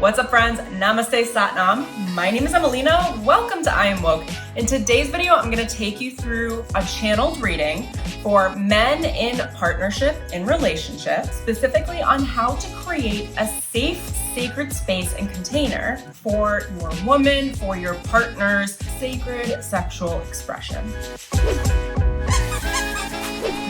What's up, friends? Namaste Satnam. My name is Emelina. Welcome to I Am Woke. In today's video, I'm going to take you through a channeled reading for men in partnership, in relationships, specifically on how to create a safe, sacred space and container for your woman, for your partner's sacred sexual expression.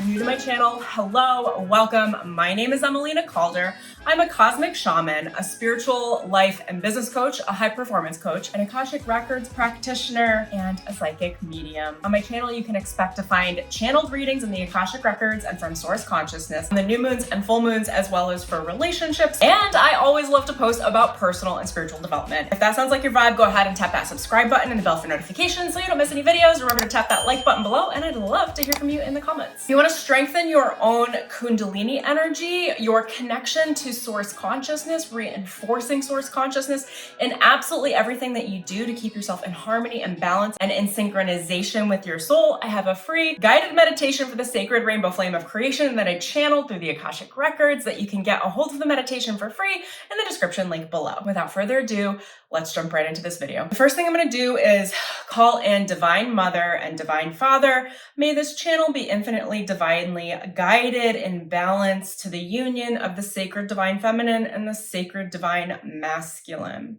New to my channel, hello, welcome. My name is Emelina Calder. I'm a cosmic shaman, a spiritual life and business coach, a high performance coach, an Akashic Records practitioner, and a psychic medium. On my channel, you can expect to find channeled readings in the Akashic Records and from Source Consciousness on the new moons and full moons, as well as for relationships. And I always love to post about personal and spiritual development. If that sounds like your vibe, go ahead and tap that subscribe button and the bell for notifications so you don't miss any videos. Remember to tap that like button below, and I'd love to hear from you in the comments. If you want to strengthen your own Kundalini energy, your connection to Source Consciousness, reinforcing Source Consciousness in absolutely everything that you do to keep yourself in harmony and balance and in synchronization with your soul, I have a free guided meditation for the sacred rainbow flame of creation that I channeled through the Akashic Records that you can get a hold of the meditation for free in the description link below. Without further ado, let's jump right into this video. The first thing I'm going to do is call in Divine Mother and Divine Father. May this channel be infinitely divinely guided in balance to the union of the sacred divine feminine and the sacred divine masculine.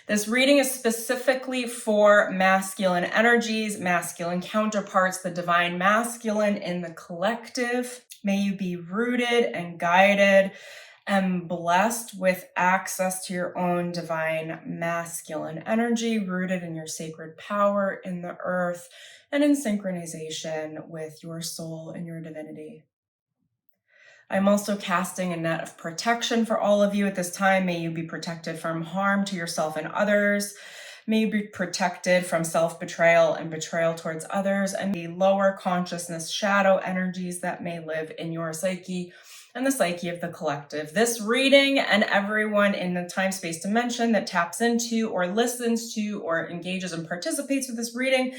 This reading is specifically for masculine energies, masculine counterparts, the divine masculine in the collective. May you be rooted and guided and blessed with access to your own divine masculine energy, rooted in your sacred power in the earth and in synchronization with your soul and your divinity. I'm also casting a net of protection for all of you at this time. May you be protected from harm to yourself and others. May you be protected from self-betrayal and betrayal towards others and the lower consciousness shadow energies that may live in your psyche and the psyche of the collective. This reading and everyone in the time-space dimension that taps into or listens to or engages and participates with this reading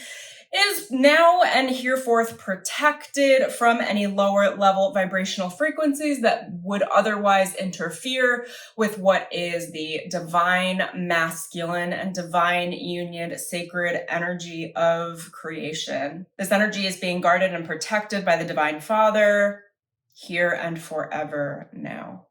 is now and hereforth protected from any lower level vibrational frequencies that would otherwise interfere with what is the divine masculine and divine union sacred energy of creation. This energy is being guarded and protected by the Divine Father here and forever now.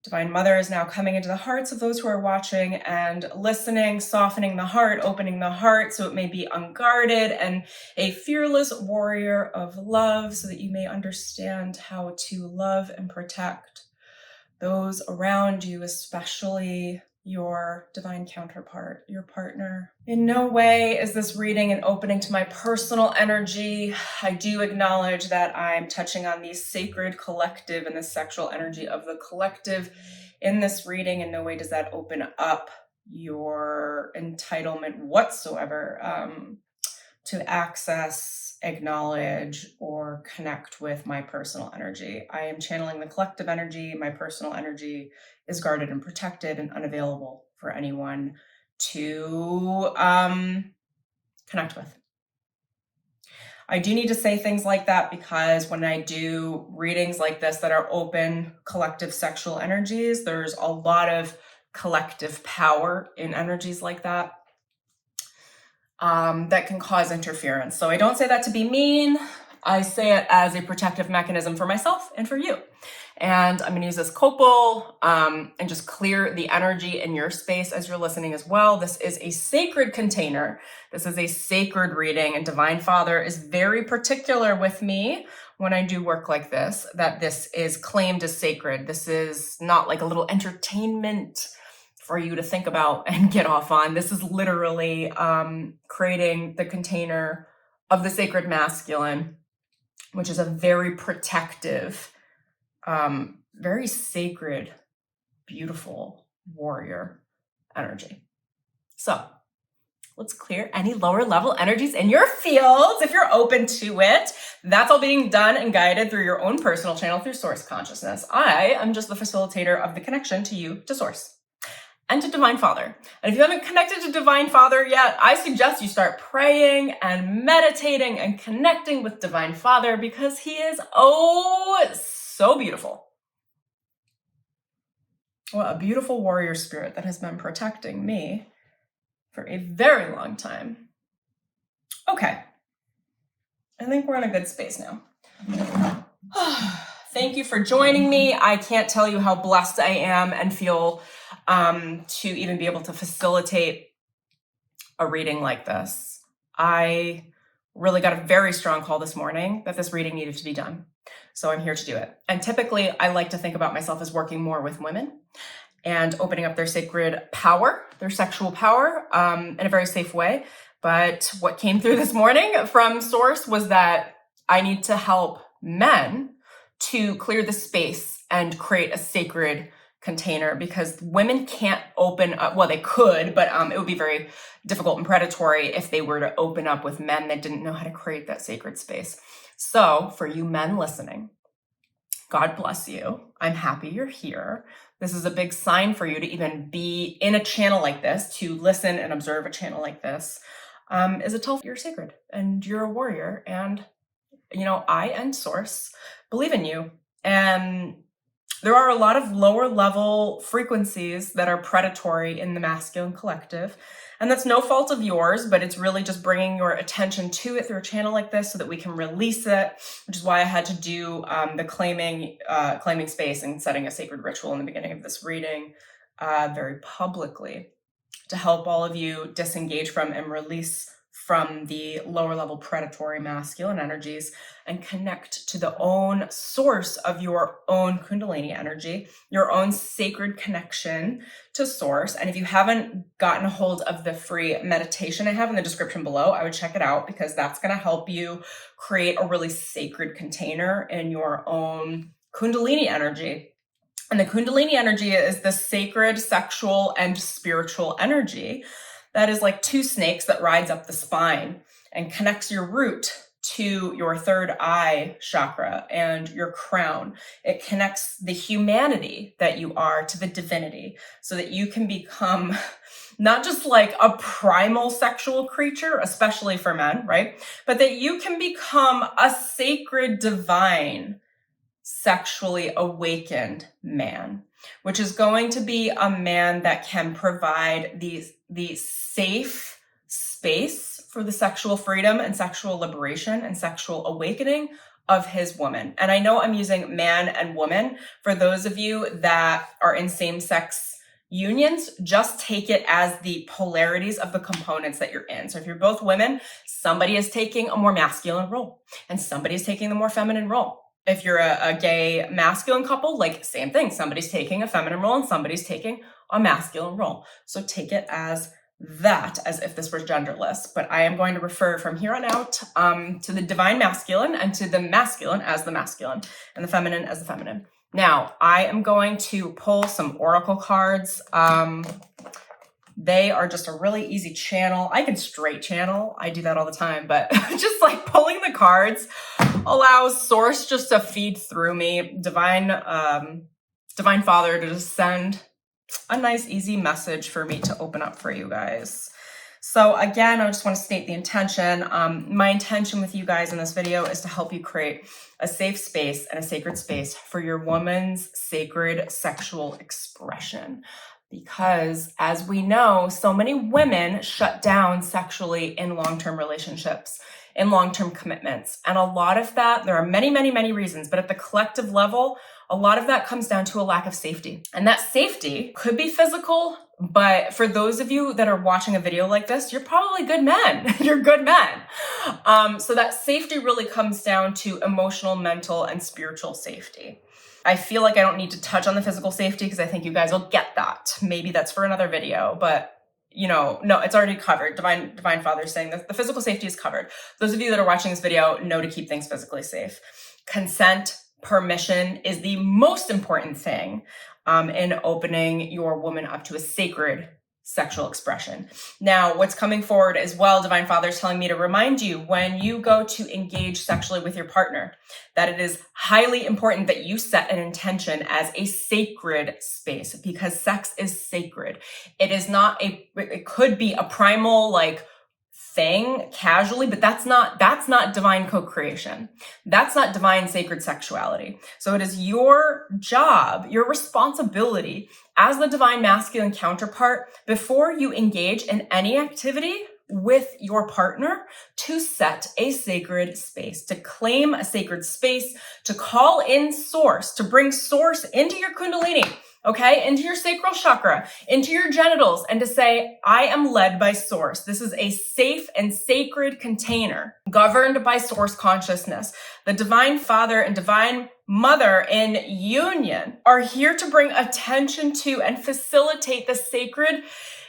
Divine Mother is now coming into the hearts of those who are watching and listening, softening the heart, opening the heart so it may be unguarded and a fearless warrior of love so that you may understand how to love and protect those around you, especially your divine counterpart, your partner. In no way is this reading an opening to my personal energy. I do acknowledge that I'm touching on the sacred collective and the sexual energy of the collective in this reading. In no way does that open up your entitlement whatsoever to access, acknowledge, or connect with my personal energy. I am channeling the collective energy. My personal energy is guarded and protected and unavailable for anyone to connect with. I do need to say things like that because when I do readings like this that are open collective sexual energies, there's a lot of collective power in energies like that. That can cause interference. So I don't say that to be mean. I say it as a protective mechanism for myself and for you. And I'm going to use this copal and just clear the energy in your space as you're listening as well. This is a sacred container. This is a sacred reading, and Divine Father is very particular with me when I do work like this, that this is claimed as sacred. This is not like a little entertainment for you to think about and get off on. This is literally creating the container of the sacred masculine, which is a very protective, very sacred, beautiful warrior energy. So let's clear any lower level energies in your fields if you're open to it. That's all being done and guided through your own personal channel through Source Consciousness. I am just the facilitator of the connection to you, to Source, and to Divine Father. And if you haven't connected to Divine Father yet, I suggest you start praying and meditating and connecting with Divine Father because he is oh so beautiful. Well, a beautiful warrior spirit that has been protecting me for a very long time. Okay. I think we're in a good space now. Thank you for joining me. I can't tell you how blessed I am and feel to even be able to facilitate a reading like this. I really got a very strong call this morning that this reading needed to be done. So I'm here to do it. And typically I like to think about myself as working more with women and opening up their sacred power, their sexual power, in a very safe way. But what came through this morning from Source was that I need to help men to clear the space and create a sacred container, because women can't open up. Well, they could, but it would be very difficult and predatory if they were to open up with men that didn't know how to create that sacred space. So for you men listening, God bless you. I'm happy you're here. This is a big sign for you to even be in a channel like this, to listen and observe a channel like this, is a tell you're sacred and you're a warrior. And, you know, I and Source believe in you. And there are a lot of lower level frequencies that are predatory in the masculine collective. And that's no fault of yours, but it's really just bringing your attention to it through a channel like this so that we can release it, which is why I had to do the claiming space and setting a sacred ritual in the beginning of this reading very publicly, to help all of you disengage from and release from the lower level predatory masculine energies and connect to the own source of your own Kundalini energy, your own sacred connection to Source. And if you haven't gotten a hold of the free meditation I have in the description below, I would check it out, because that's going to help you create a really sacred container in your own Kundalini energy. And the Kundalini energy is the sacred sexual and spiritual energy that is like two snakes that rides up the spine and connects your root to your third eye chakra and your crown. It connects the humanity that you are to the divinity, so that you can become not just like a primal sexual creature, especially for men, right? But that you can become a sacred, divine, sexually awakened man, which is going to be a man that can provide the safe space for the sexual freedom and sexual liberation and sexual awakening of his woman. And I know I'm using man and woman. For those of you that are in same-sex unions, just take it as the polarities of the components that you're in. So if you're both women, somebody is taking a more masculine role and somebody is taking the more feminine role. If you're a gay masculine couple, like same thing. Somebody's taking a feminine role and somebody's taking a masculine role. So take it as that, as if this were genderless. But I am going to refer from here on out to the divine masculine and to the masculine as the masculine and the feminine as the feminine. Now, I am going to pull some oracle cards. They are just a really easy channel. I can straight channel. I do that all the time, but just like pulling the cards allows Source just to feed through me, divine Father to just send a nice, easy message for me to open up for you guys. So again, I just want to state the intention. My intention with you guys in this video is to help you create a safe space and a sacred space for your woman's sacred sexual expression. Because as we know, so many women shut down sexually in long-term relationships, in long-term commitments. And a lot of that, there are many, many, many reasons, but at the collective level, a lot of that comes down to a lack of safety. And that safety could be physical, but for those of you that are watching a video like this, you're probably good men. You're good men. So that safety really comes down to emotional, mental, and spiritual safety. I feel like I don't need to touch on the physical safety because I think you guys will get that. Maybe that's for another video, but you know, no, it's already covered. Divine Father is saying that the physical safety is covered. Those of you that are watching this video know to keep things physically safe. Consent, permission is the most important thing in opening your woman up to a sacred sexual expression. Now, what's coming forward as well, Divine Father is telling me to remind you, when you go to engage sexually with your partner, that it is highly important that you set an intention as a sacred space, because sex is sacred. It is not it could be a primal, like thing casually, but that's not divine co-creation. That's not divine sacred sexuality. So it is your job, your responsibility as the divine masculine counterpart before you engage in any activity with your partner to set a sacred space, to claim a sacred space, to call in source, to bring source into your kundalini, okay, into your sacral chakra, into your genitals, and to say, I am led by source. This is a safe and sacred container governed by source consciousness. The divine father and divine mother in union are here to bring attention to and facilitate the sacred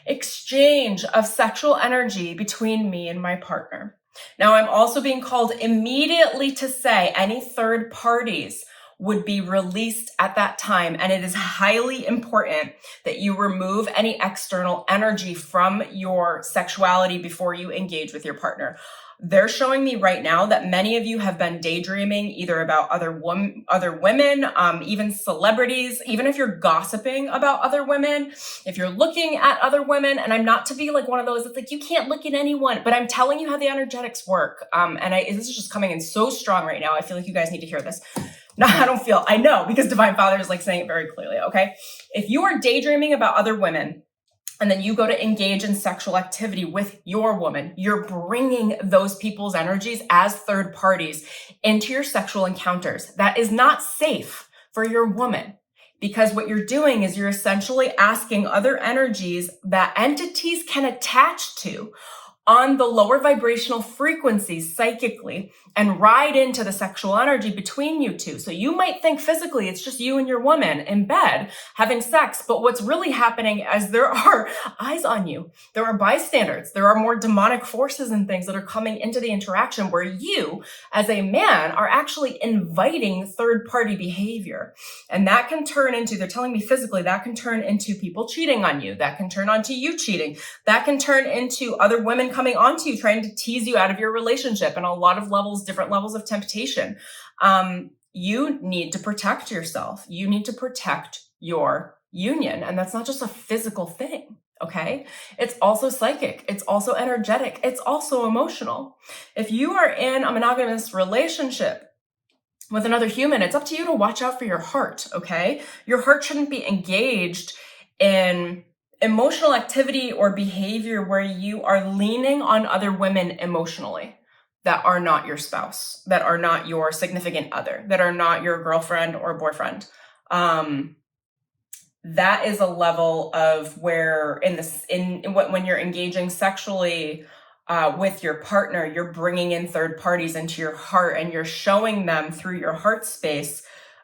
exchange of sexual energy between me and my partner. Now, I'm also being called immediately to say any third parties would be released at that time. And it is highly important that you remove any external energy from your sexuality before you engage with your partner. They're showing me right now that many of you have been daydreaming either about other women, even celebrities, even if you're gossiping about other women, if you're looking at other women. And I'm not to be like one of those that's like, you can't look at anyone, but I'm telling you how the energetics work. This is just coming in so strong right now. I feel like you guys need to hear this. No, I know, because Divine Father is like saying it very clearly, okay? If you are daydreaming about other women, and then you go to engage in sexual activity with your woman, you're bringing those people's energies as third parties into your sexual encounters. That is not safe for your woman, because what you're doing is you're essentially asking other energies that entities can attach to on the lower vibrational frequencies psychically and ride into the sexual energy between you two. So you might think physically it's just you and your woman in bed having sex, but what's really happening is there are eyes on you. There are bystanders. There are more demonic forces and things that are coming into the interaction where you, as a man, are actually inviting third-party behavior. And that can turn into, they're telling me physically, that can turn into people cheating on you. That can turn onto you cheating. That can turn into other women coming onto you, trying to tease you out of your relationship, and a lot of levels, different levels of temptation. You need to protect yourself. You need to protect your union. And that's not just a physical thing. Okay. It's also psychic. It's also energetic. It's also emotional. If you are in a monogamous relationship with another human, it's up to you to watch out for your heart. Okay. Your heart shouldn't be engaged in emotional activity or behavior where you are leaning on other women emotionally that are not your spouse, that are not your significant other, that are not your girlfriend or boyfriend. That is a level of where when you're engaging sexually with your partner, you're bringing in third parties into your heart and you're showing them through your heart space,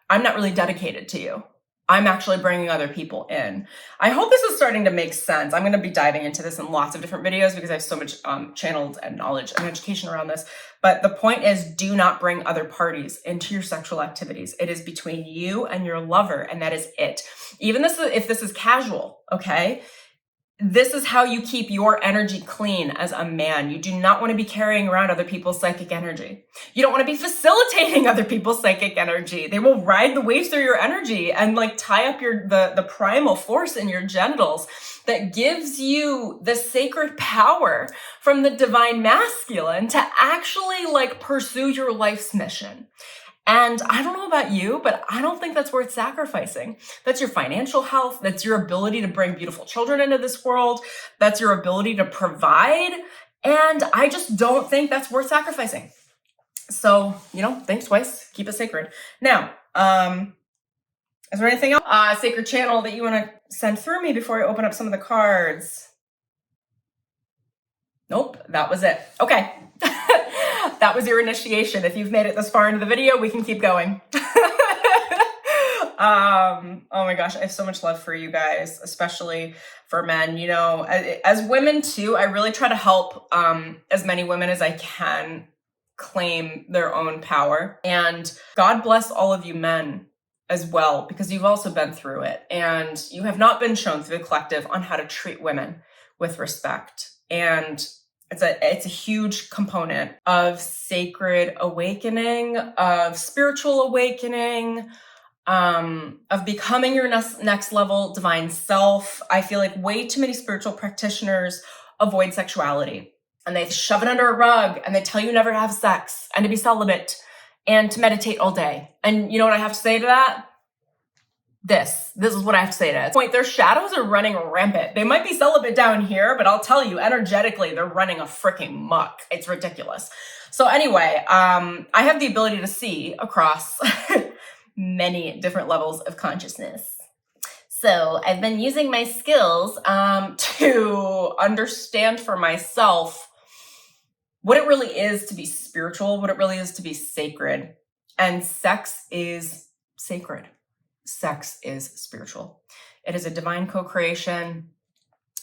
I'm not really dedicated to you. I'm actually bringing other people in. I hope this is starting to make sense. I'm going to be diving into this in lots of different videos because I have so much channeled and knowledge and education around this. But the point is, do not bring other parties into your sexual activities. It is between you and your lover, and that is it. Even if this is casual, okay? This is how you keep your energy clean as a man. You do not want to be carrying around other people's psychic energy. You don't want to be facilitating other people's psychic energy. They will ride the waves through your energy and like tie up the primal force in your genitals that gives you the sacred power from the divine masculine to actually like pursue your life's mission. And I don't know about you, but I don't think that's worth sacrificing. That's your financial health. That's your ability to bring beautiful children into this world. That's your ability to provide. And I just don't think that's worth sacrificing. So, think twice, keep it sacred. Now, is there anything else, sacred channel that you want to send through me before I open up some of the cards? Nope, that was it. Okay. That was your initiation. If you've made it this far into the video, we can keep going. Oh my gosh, I have so much love for you guys, especially for men. As women too, I really try to help as many women as I can claim their own power. And God bless all of you men as well, because you've also been through it. And you have not been shown through the collective on how to treat women with respect. And it's a huge component of sacred awakening, of spiritual awakening, of becoming your next level divine self. I feel like way too many spiritual practitioners avoid sexuality. and they shove it under a rug and they tell you never to have sex and to be celibate and to meditate all day. And you know what I have to say to that? This is what I have to say to it. Point, their shadows are running rampant. They might be celibate down here, but I'll tell you, energetically, they're running a freaking muck. It's ridiculous. So anyway, I have the ability to see across many different levels of consciousness. So I've been using my skills to understand for myself what it really is to be spiritual, what it really is to be sacred. And sex is sacred. Sex is spiritual. It is a divine co-creation.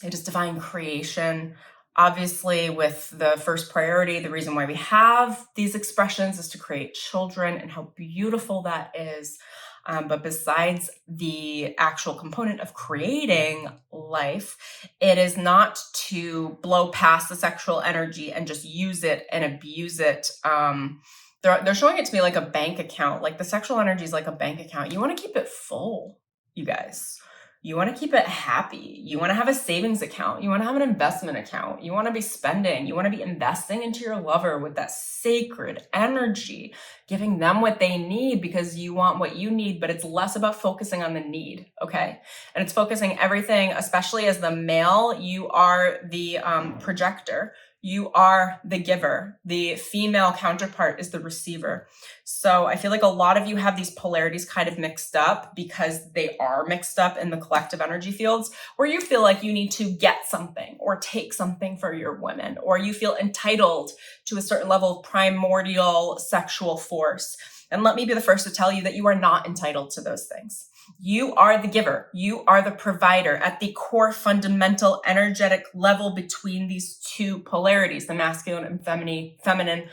It is divine creation. Obviously, with the first priority, the reason why we have these expressions is to create children, and how beautiful that is. But besides the actual component of creating life, it is not to blow past the sexual energy and just use it and abuse it. They're showing it to me like a bank account. Like the sexual energy is like a bank account. You want to keep it full, you guys. You want to keep it happy. You want to have a savings account. You want to have an investment account. You want to be spending. You want to be investing into your lover with that sacred energy, giving them what they need because you want what you need, but it's less about focusing on the need, okay? And it's focusing everything, especially as the male, you are the projector. You are the giver. The female counterpart is the receiver. So I feel like a lot of you have these polarities kind of mixed up because they are mixed up in the collective energy fields, where you feel like you need to get something or take something for your women, or you feel entitled to a certain level of primordial sexual force. And let me be the first to tell you that you are not entitled to those things. You are the giver. You are the provider at the core fundamental energetic level between these two polarities, the masculine and feminine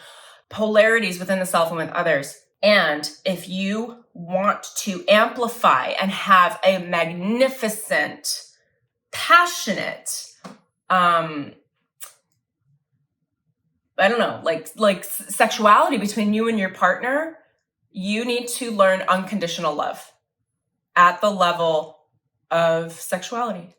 polarities within the self and with others. And if you want to amplify and have a magnificent, passionate, I don't know, like sexuality between you and your partner, you need to learn unconditional love at the level of sexuality,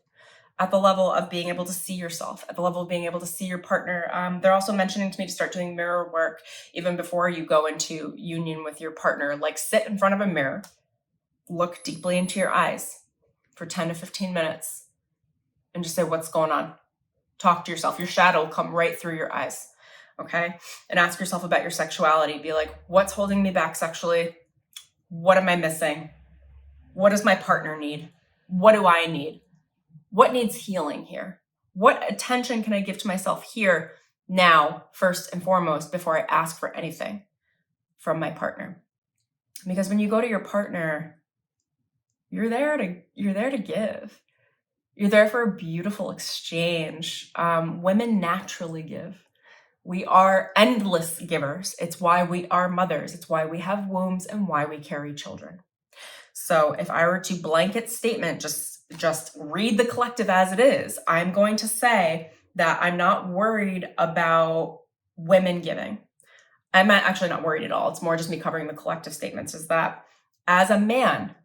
at the level of being able to see yourself, at the level of being able to see your partner. They're also mentioning to me to start doing mirror work even before you go into union with your partner. Like sit in front of a mirror, look deeply into your eyes for 10 to 15 minutes and just say, what's going on? Talk to yourself. Your shadow will come right through your eyes, okay? And ask yourself about your sexuality. Be like, what's holding me back sexually? What am I missing? What does my partner need? What do I need? What needs healing here? What attention can I give to myself here now, first and foremost, before I ask for anything from my partner? Because when you go to your partner, you're there to give. You're there for a beautiful exchange. Women naturally give. We are endless givers. It's why we are mothers. It's why we have wombs and why we carry children. So if I were to blanket statement, just read the collective as it is, I'm going to say that I'm not worried about women giving. I'm actually not worried at all. It's more just me covering the collective statements, is that as a man,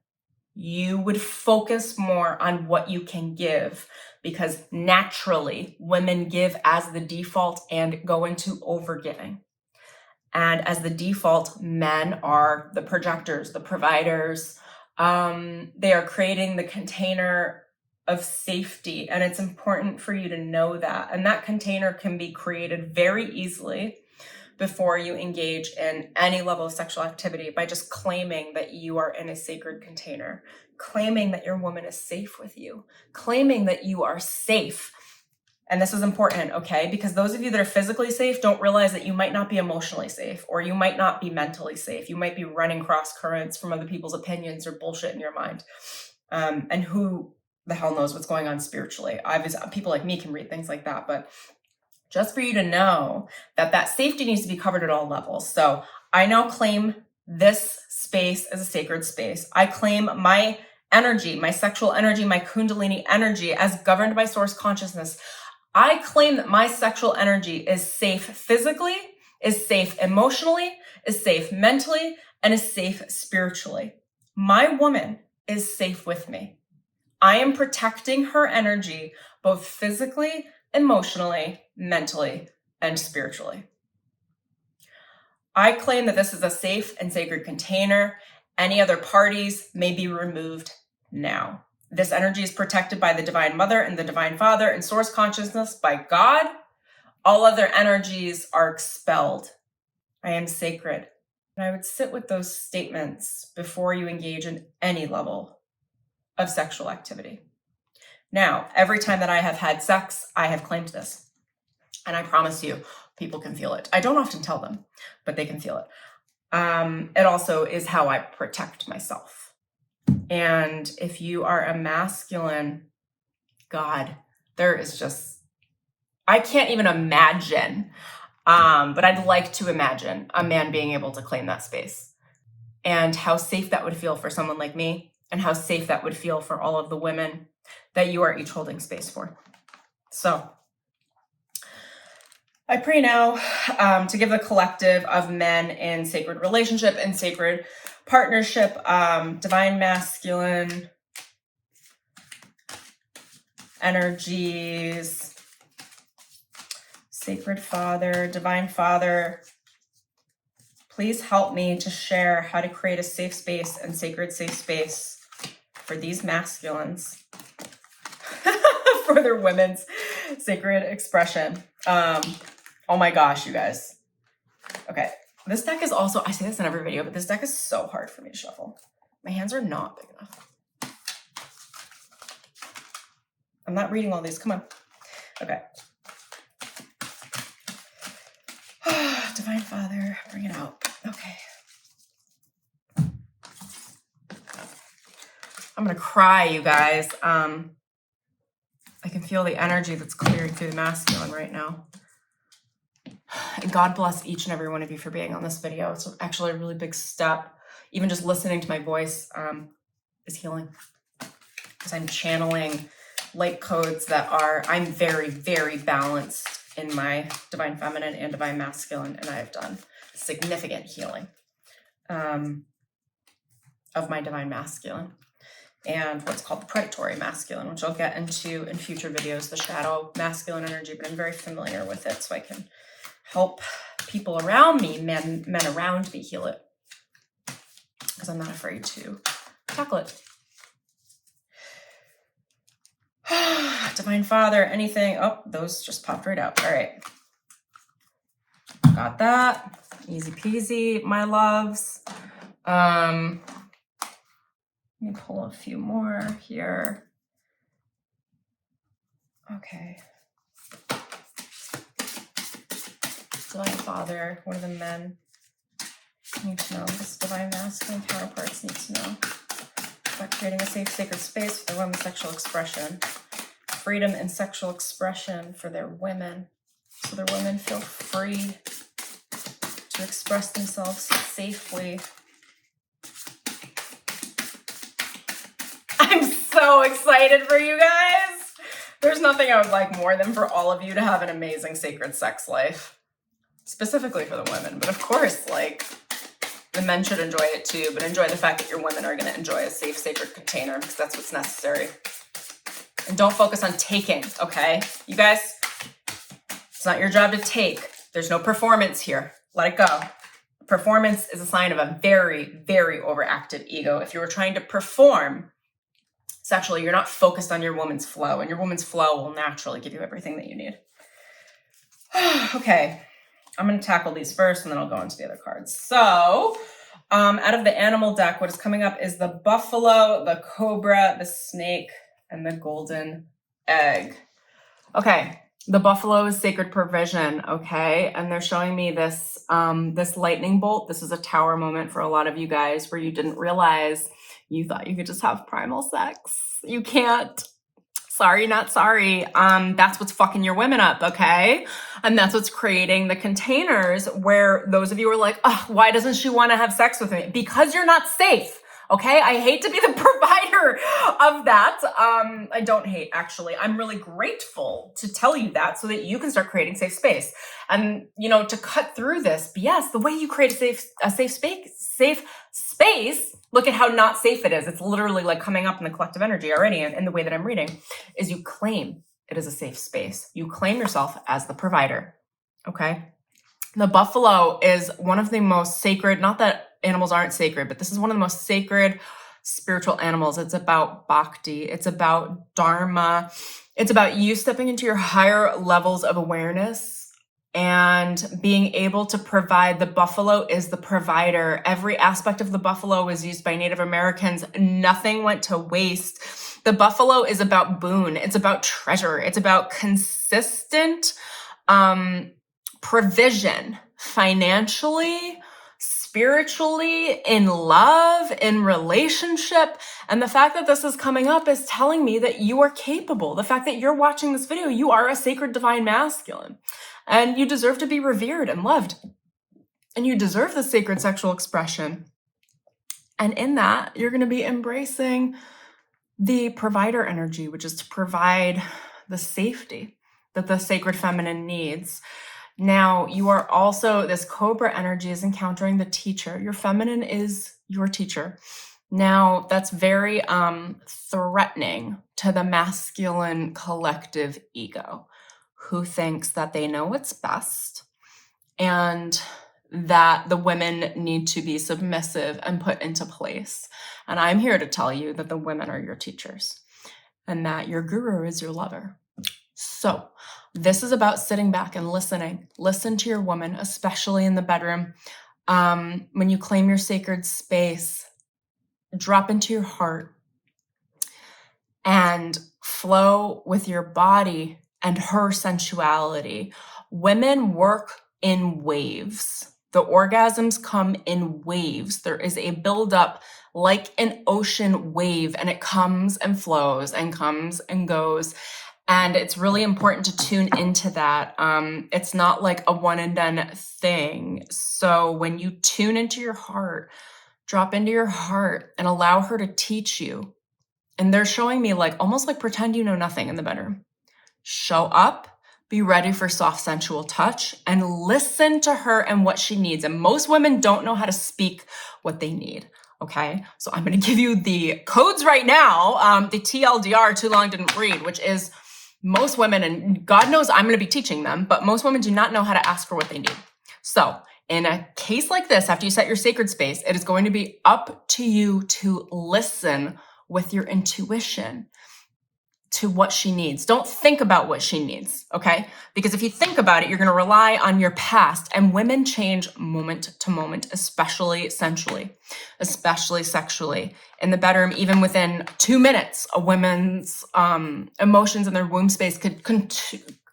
you would focus more on what you can give, because naturally women give as the default and go into overgiving. And as the default, men are the projectors, the providers. They are creating the container of safety. And it's important for you to know that. And that container can be created very easily before you engage in any level of sexual activity by just claiming that you are in a sacred container, claiming that your woman is safe with you, claiming that you are safe. And this is important, okay? Because those of you that are physically safe don't realize that you might not be emotionally safe, or you might not be mentally safe. You might be running cross currents from other people's opinions or bullshit in your mind. And who the hell knows what's going on spiritually? Obviously, people like me can read things like that, but just for you to know that that safety needs to be covered at all levels. So I now claim this space as a sacred space. I claim my energy, my sexual energy, my kundalini energy as governed by source consciousness. I claim that my sexual energy is safe physically, is safe emotionally, is safe mentally, and is safe spiritually. My woman is safe with me. I am protecting her energy both physically, emotionally, mentally, and spiritually. I claim that this is a safe and sacred container. Any other parties may be removed now. This energy is protected by the Divine Mother and the Divine Father and Source Consciousness by God. All other energies are expelled. I am sacred. And I would sit with those statements before you engage in any level of sexual activity. Now, every time that I have had sex, I have claimed this. And I promise you, people can feel it. I don't often tell them, but they can feel it. It also is how I protect myself. And if you are a masculine, God, there is just, I can't even imagine, but I'd like to imagine a man being able to claim that space and how safe that would feel for someone like me and how safe that would feel for all of the women that you are each holding space for. So I pray now to give the collective of men in sacred relationship and sacred partnership, divine masculine energies, sacred father, divine father, please help me to share how to create a safe space and sacred safe space for these masculines, for their women's sacred expression. Oh my gosh, you guys. Okay, this deck is also, I say this in every video, but this deck is so hard for me to shuffle. My hands are not big enough. I'm not reading all these, come on. Okay. Divine Father, bring it out. Okay. I'm gonna cry, you guys. I can feel the energy that's clearing through the masculine right now. And God bless each and every one of you for being on this video. It's actually a really big step. Even just listening to my voice is healing. Because I'm channeling light codes that are, I'm very, very balanced in my divine feminine and divine masculine. And I have done significant healing of my divine masculine and what's called the predatory masculine, which I'll get into in future videos, the shadow masculine energy, but I'm very familiar with it, so I can help people around me, men around me, heal it, because I'm not afraid to tackle it. Divine Father, anything. Oh, those just popped right out. All right. Got that. Easy peasy, my loves. Let me pull a few more here. Okay. Divine Father, what do the men need to know? This divine masculine counterparts need to know about creating a safe, sacred space for their women's sexual expression. Freedom and sexual expression for their women, so their women feel free to express themselves safely. I'm so excited for you guys. There's nothing I would like more than for all of you to have an amazing sacred sex life. Specifically for the women, but of course, like, the men should enjoy it too, but enjoy the fact that your women are going to enjoy a safe, sacred container, because that's what's necessary. And don't focus on taking, okay? You guys, it's not your job to take. There's no performance here. Let it go. Performance is a sign of a very, very overactive ego. If you were trying to perform sexually, you're not focused on your woman's flow, and your woman's flow will naturally give you everything that you need. Okay. I'm going to tackle these first, and then I'll go into the other cards. So, out of the animal deck, what is coming up is the buffalo, the cobra, the snake, and the golden egg. Okay, the buffalo is sacred provision, okay? And they're showing me this, this lightning bolt. This is a tower moment for a lot of you guys where you didn't realize you thought you could just have primal sex. You can't. Sorry, not sorry. That's what's fucking your women up, okay? And that's what's creating the containers where those of you are like, oh, why doesn't she want to have sex with me? Because you're not safe, okay? I hate to be the provider of that. I don't hate, actually. I'm really grateful to tell you that so that you can start creating safe space. And, you know, to cut through this BS, the way you create a safe space, look at how not safe it is. It's literally like coming up in the collective energy already in the way that I'm reading, is you claim it is a safe space. You claim yourself as the provider. Okay. The buffalo is one of the most sacred, not that animals aren't sacred, but this is one of the most sacred spiritual animals. It's about bhakti. It's about dharma. It's about you stepping into your higher levels of awareness and being able to provide. The buffalo is the provider. Every aspect of the buffalo was used by Native Americans. Nothing went to waste. The buffalo is about boon. It's about treasure. It's about consistent provision financially, spiritually, in love, in relationship. And the fact that this is coming up is telling me that you are capable. The fact that you're watching this video, you are a sacred divine masculine, and you deserve to be revered and loved. And you deserve the sacred sexual expression. And in that, you're going to be embracing the provider energy, which is to provide the safety that the sacred feminine needs. Now, you are also, this cobra energy is encountering the teacher. Your feminine is your teacher. Now, that's very threatening to the masculine collective ego, who thinks that they know what's best and that the women need to be submissive and put into place. And I'm here to tell you that the women are your teachers and that your guru is your lover. So this is about sitting back and listening. Listen to your woman, especially in the bedroom. When you claim your sacred space, drop into your heart and flow with your body and her sensuality. Women work in waves. The orgasms come in waves. There is a buildup like an ocean wave, and it comes and flows and comes and goes. And it's really important to tune into that. It's not like a one and done thing. So when you tune into your heart, drop into your heart and allow her to teach you. And they're showing me like, almost like pretend you know nothing in the bedroom. Show up, be ready for soft, sensual touch, and listen to her and what she needs. And most women don't know how to speak what they need. Okay, so I'm going to give you the codes right now. The TLDR, too long didn't read, which is most women, and God knows I'm going to be teaching them, but most women do not know how to ask for what they need. So in a case like this, after you set your sacred space, it is going to be up to you to listen with your intuition to what she needs. Don't think about what she needs, okay? Because if you think about it, you're going to rely on your past, and women change moment to moment, especially sensually, especially sexually. In the bedroom, even within 2 minutes, a woman's emotions in their womb space could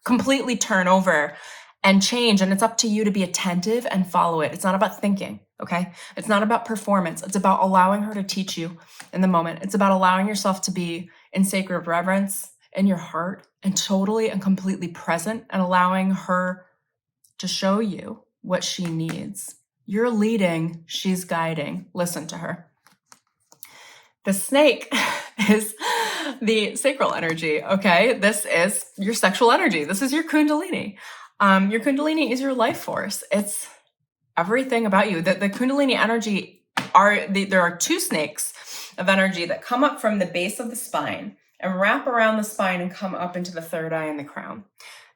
completely turn over and change, and it's up to you to be attentive and follow it. It's not about thinking, okay? It's not about performance. It's about allowing her to teach you in the moment. It's about allowing yourself to be in sacred reverence in your heart and totally and completely present, and allowing her to show you what she needs. You're leading, she's guiding. Listen to her. The snake is the sacral energy, okay? This is your sexual energy. This is your kundalini. Your kundalini is your life force. It's everything about you. The kundalini energy there are 2 snakes of energy that come up from the base of the spine and wrap around the spine and come up into the third eye and the crown.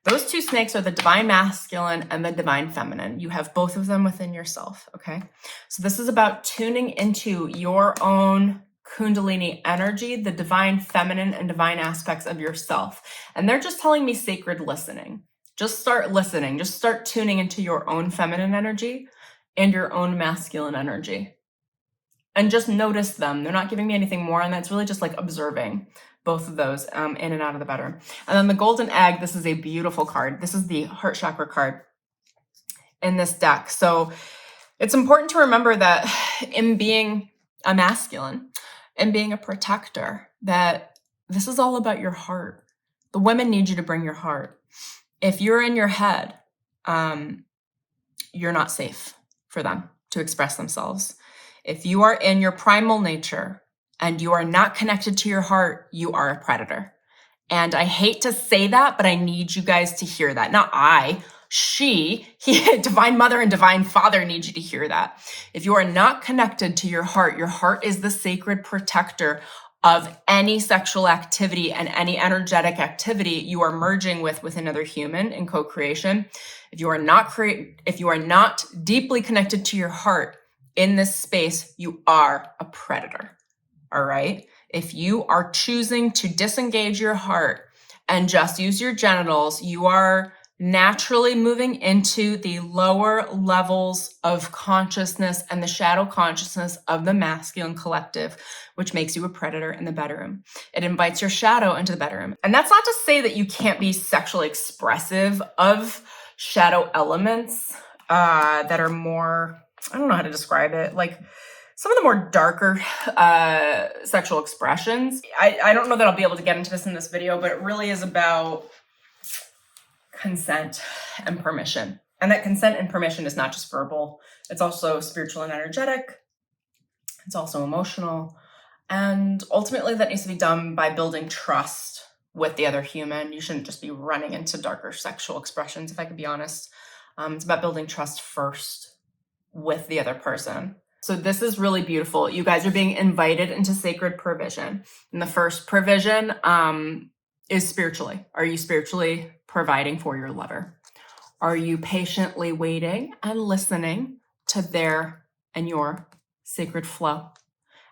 Those 2 snakes are the divine masculine and the divine feminine. You have both of them within yourself, okay? So this is about tuning into your own kundalini energy, the divine feminine and divine aspects of yourself. And they're just telling me sacred listening. Just start listening. Just start tuning into your own feminine energy and your own masculine energy. And just notice them. They're not giving me anything more, and that's really just like observing both of those in and out of the bedroom. And then the golden egg, this is a beautiful card. This is the heart chakra card in this deck. So it's important to remember that in being a masculine and being a protector, that this is all about your heart. The women need you to bring your heart. If you're in your head, you're not safe for them to express themselves. If you are in your primal nature and you are not connected to your heart, you are a predator. And I hate to say that, but I need you guys to hear that. Not I, she, divine mother and divine father need you to hear that. If you are not connected to your heart is the sacred protector of any sexual activity and any energetic activity you are merging with another human in co-creation. If you are not deeply connected to your heart in this space, you are a predator. All right? If you are choosing to disengage your heart and just use your genitals, you are naturally moving into the lower levels of consciousness and the shadow consciousness of the masculine collective, which makes you a predator in the bedroom. It invites your shadow into the bedroom. And that's not to say that you can't be sexually expressive of shadow elements that are more, I don't know how to describe it, like some of the more darker sexual expressions. I don't know that I'll be able to get into this in this video, but it really is about consent and permission. And that consent and permission is not just verbal. It's also spiritual and energetic. It's also emotional. And ultimately that needs to be done by building trust with the other human. You shouldn't just be running into darker sexual expressions, if I could be honest. It's about building trust first with the other person. So this is really beautiful. You guys are being invited into sacred provision. And the first provision is spiritually. Are you spiritually providing for your lover? Are you patiently waiting and listening to their and your sacred flow?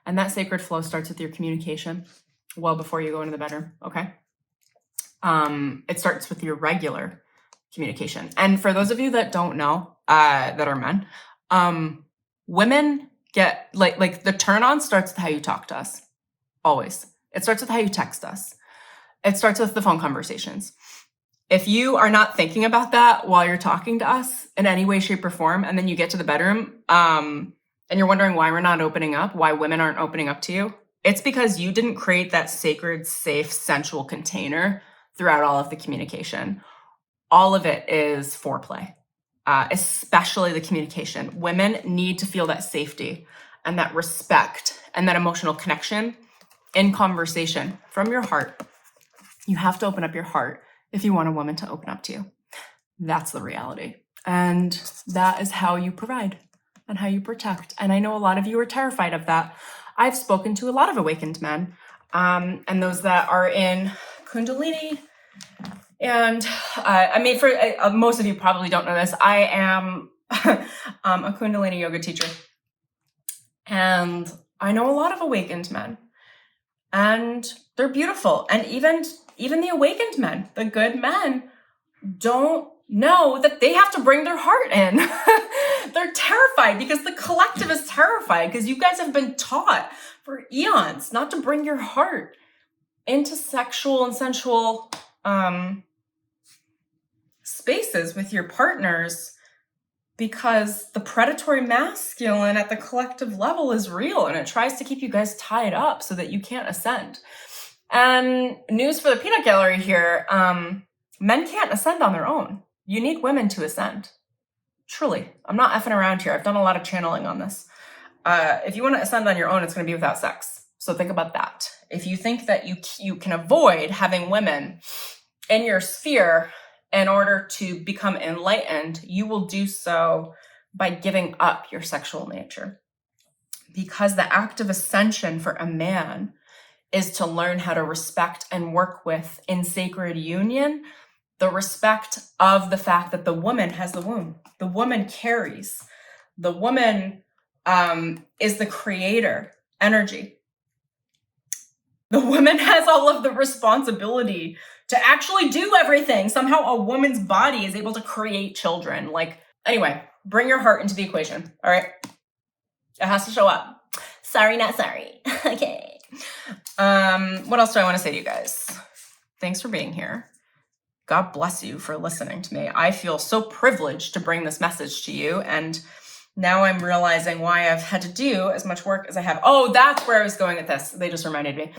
And that sacred flow starts with your communication well before you go into the bedroom, okay? It starts with your regular communication. And for those of you that don't know, that are men, women get, like the turn on starts with how you talk to us, always. It starts with how you text us. It starts with the phone conversations. If you are not thinking about that while you're talking to us in any way, shape, or form, and then you get to the bedroom, and you're wondering why we're not opening up, why women aren't opening up to you, it's because you didn't create that sacred, safe, sensual container throughout all of the communication. All of it is foreplay, especially the communication. Women need to feel that safety and that respect and that emotional connection in conversation from your heart. You have to open up your heart if you want a woman to open up to you. That's the reality. And that is how you provide and how you protect. And I know a lot of you are terrified of that. I've spoken to a lot of awakened men, and those that are in Kundalini. And most of you probably don't know this. I am a Kundalini yoga teacher. And I know a lot of awakened men. And they're beautiful. And even the awakened men, the good men, don't know that they have to bring their heart in. They're terrified because the collective is terrified because you guys have been taught for eons not to bring your heart into sexual and sensual spaces with your partners because the predatory masculine at the collective level is real and it tries to keep you guys tied up so that you can't ascend. And news for the peanut gallery here, men can't ascend on their own. You need women to ascend. Truly. I'm not effing around here. I've done a lot of channeling on this. If you want to ascend on your own, it's going to be without sex. So think about that. If you think that you can avoid having women in your sphere in order to become enlightened, you will do so by giving up your sexual nature. Because the act of ascension for a man is to learn how to respect and work with, in sacred union, the respect of the fact that the woman has the womb. The woman carries. The woman is the creator energy. The woman has all of the responsibility to actually do everything. Somehow a woman's body is able to create children. Anyway, bring your heart into the equation, all right? It has to show up. Sorry, not sorry. Okay. What else do I want to say to you guys? Thanks for being here. God bless you for listening to me. I feel so privileged to bring this message to you. And now I'm realizing why I've had to do as much work as I have. Oh, that's where I was going with this. They just reminded me.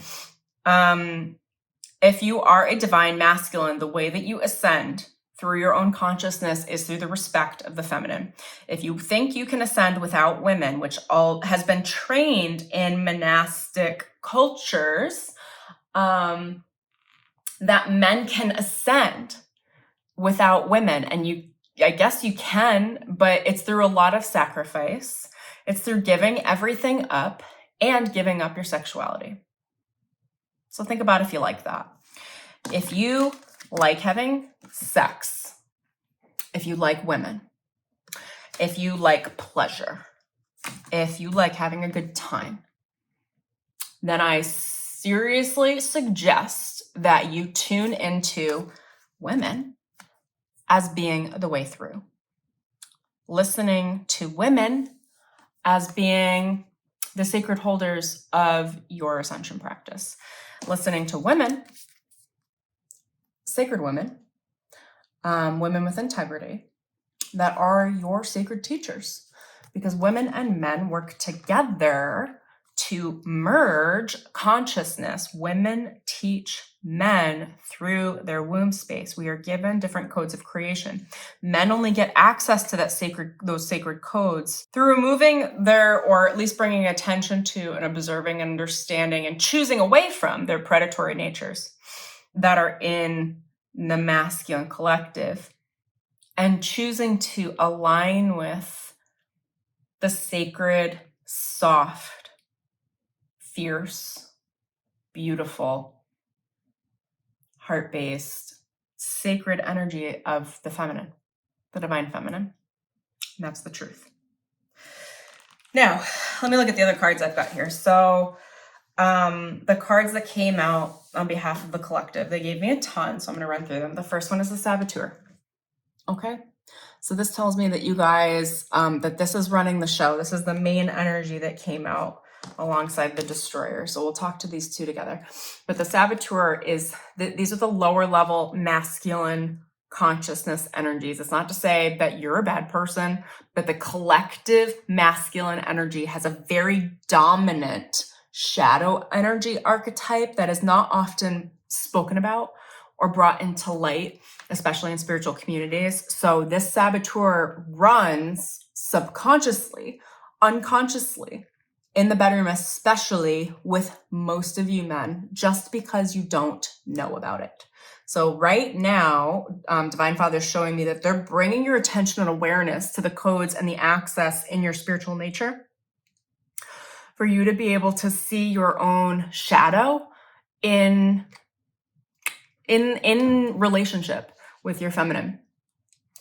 If you are a divine masculine, the way that you ascend through your own consciousness is through the respect of the feminine. If you think you can ascend without women, which all has been trained in monastic cultures, that men can ascend without women. And I guess you can, but it's through a lot of sacrifice. It's through giving everything up and giving up your sexuality. So think about if you like that. If you like having sex, if you like women, if you like pleasure, if you like having a good time, then I seriously suggest that you tune into women as being the way through. Listening to women as being the sacred holders of your ascension practice. Listening to women, sacred women, women with integrity, that are your sacred teachers. Because women and men work together to merge consciousness. Women teach men through their womb space. We are given different codes of creation. Men only get access to those sacred codes through removing or at least bringing attention to and observing and understanding and choosing away from their predatory natures that are in the masculine collective, and choosing to align with the sacred, soft, fierce, beautiful, heart-based, sacred energy of the feminine, the divine feminine. And that's the truth. Now, let me look at the other cards I've got here. So the cards that came out on behalf of the collective, they gave me a ton, so I'm going to run through them. The first one is the Saboteur. Okay, so this tells me that you guys, that this is running the show. This is the main energy that came out alongside the Destroyer. So we'll talk to these two together. But the Saboteur these are the lower level masculine consciousness energies. It's not to say that you're a bad person, but the collective masculine energy has a very dominant shadow energy archetype that is not often spoken about or brought into light, especially in spiritual communities. So this Saboteur runs subconsciously, unconsciously in the bedroom, especially with most of you men, just because you don't know about it. So right now, Divine Father is showing me that they're bringing your attention and awareness to the codes and the access in your spiritual nature for you to be able to see your own shadow in relationship with your feminine.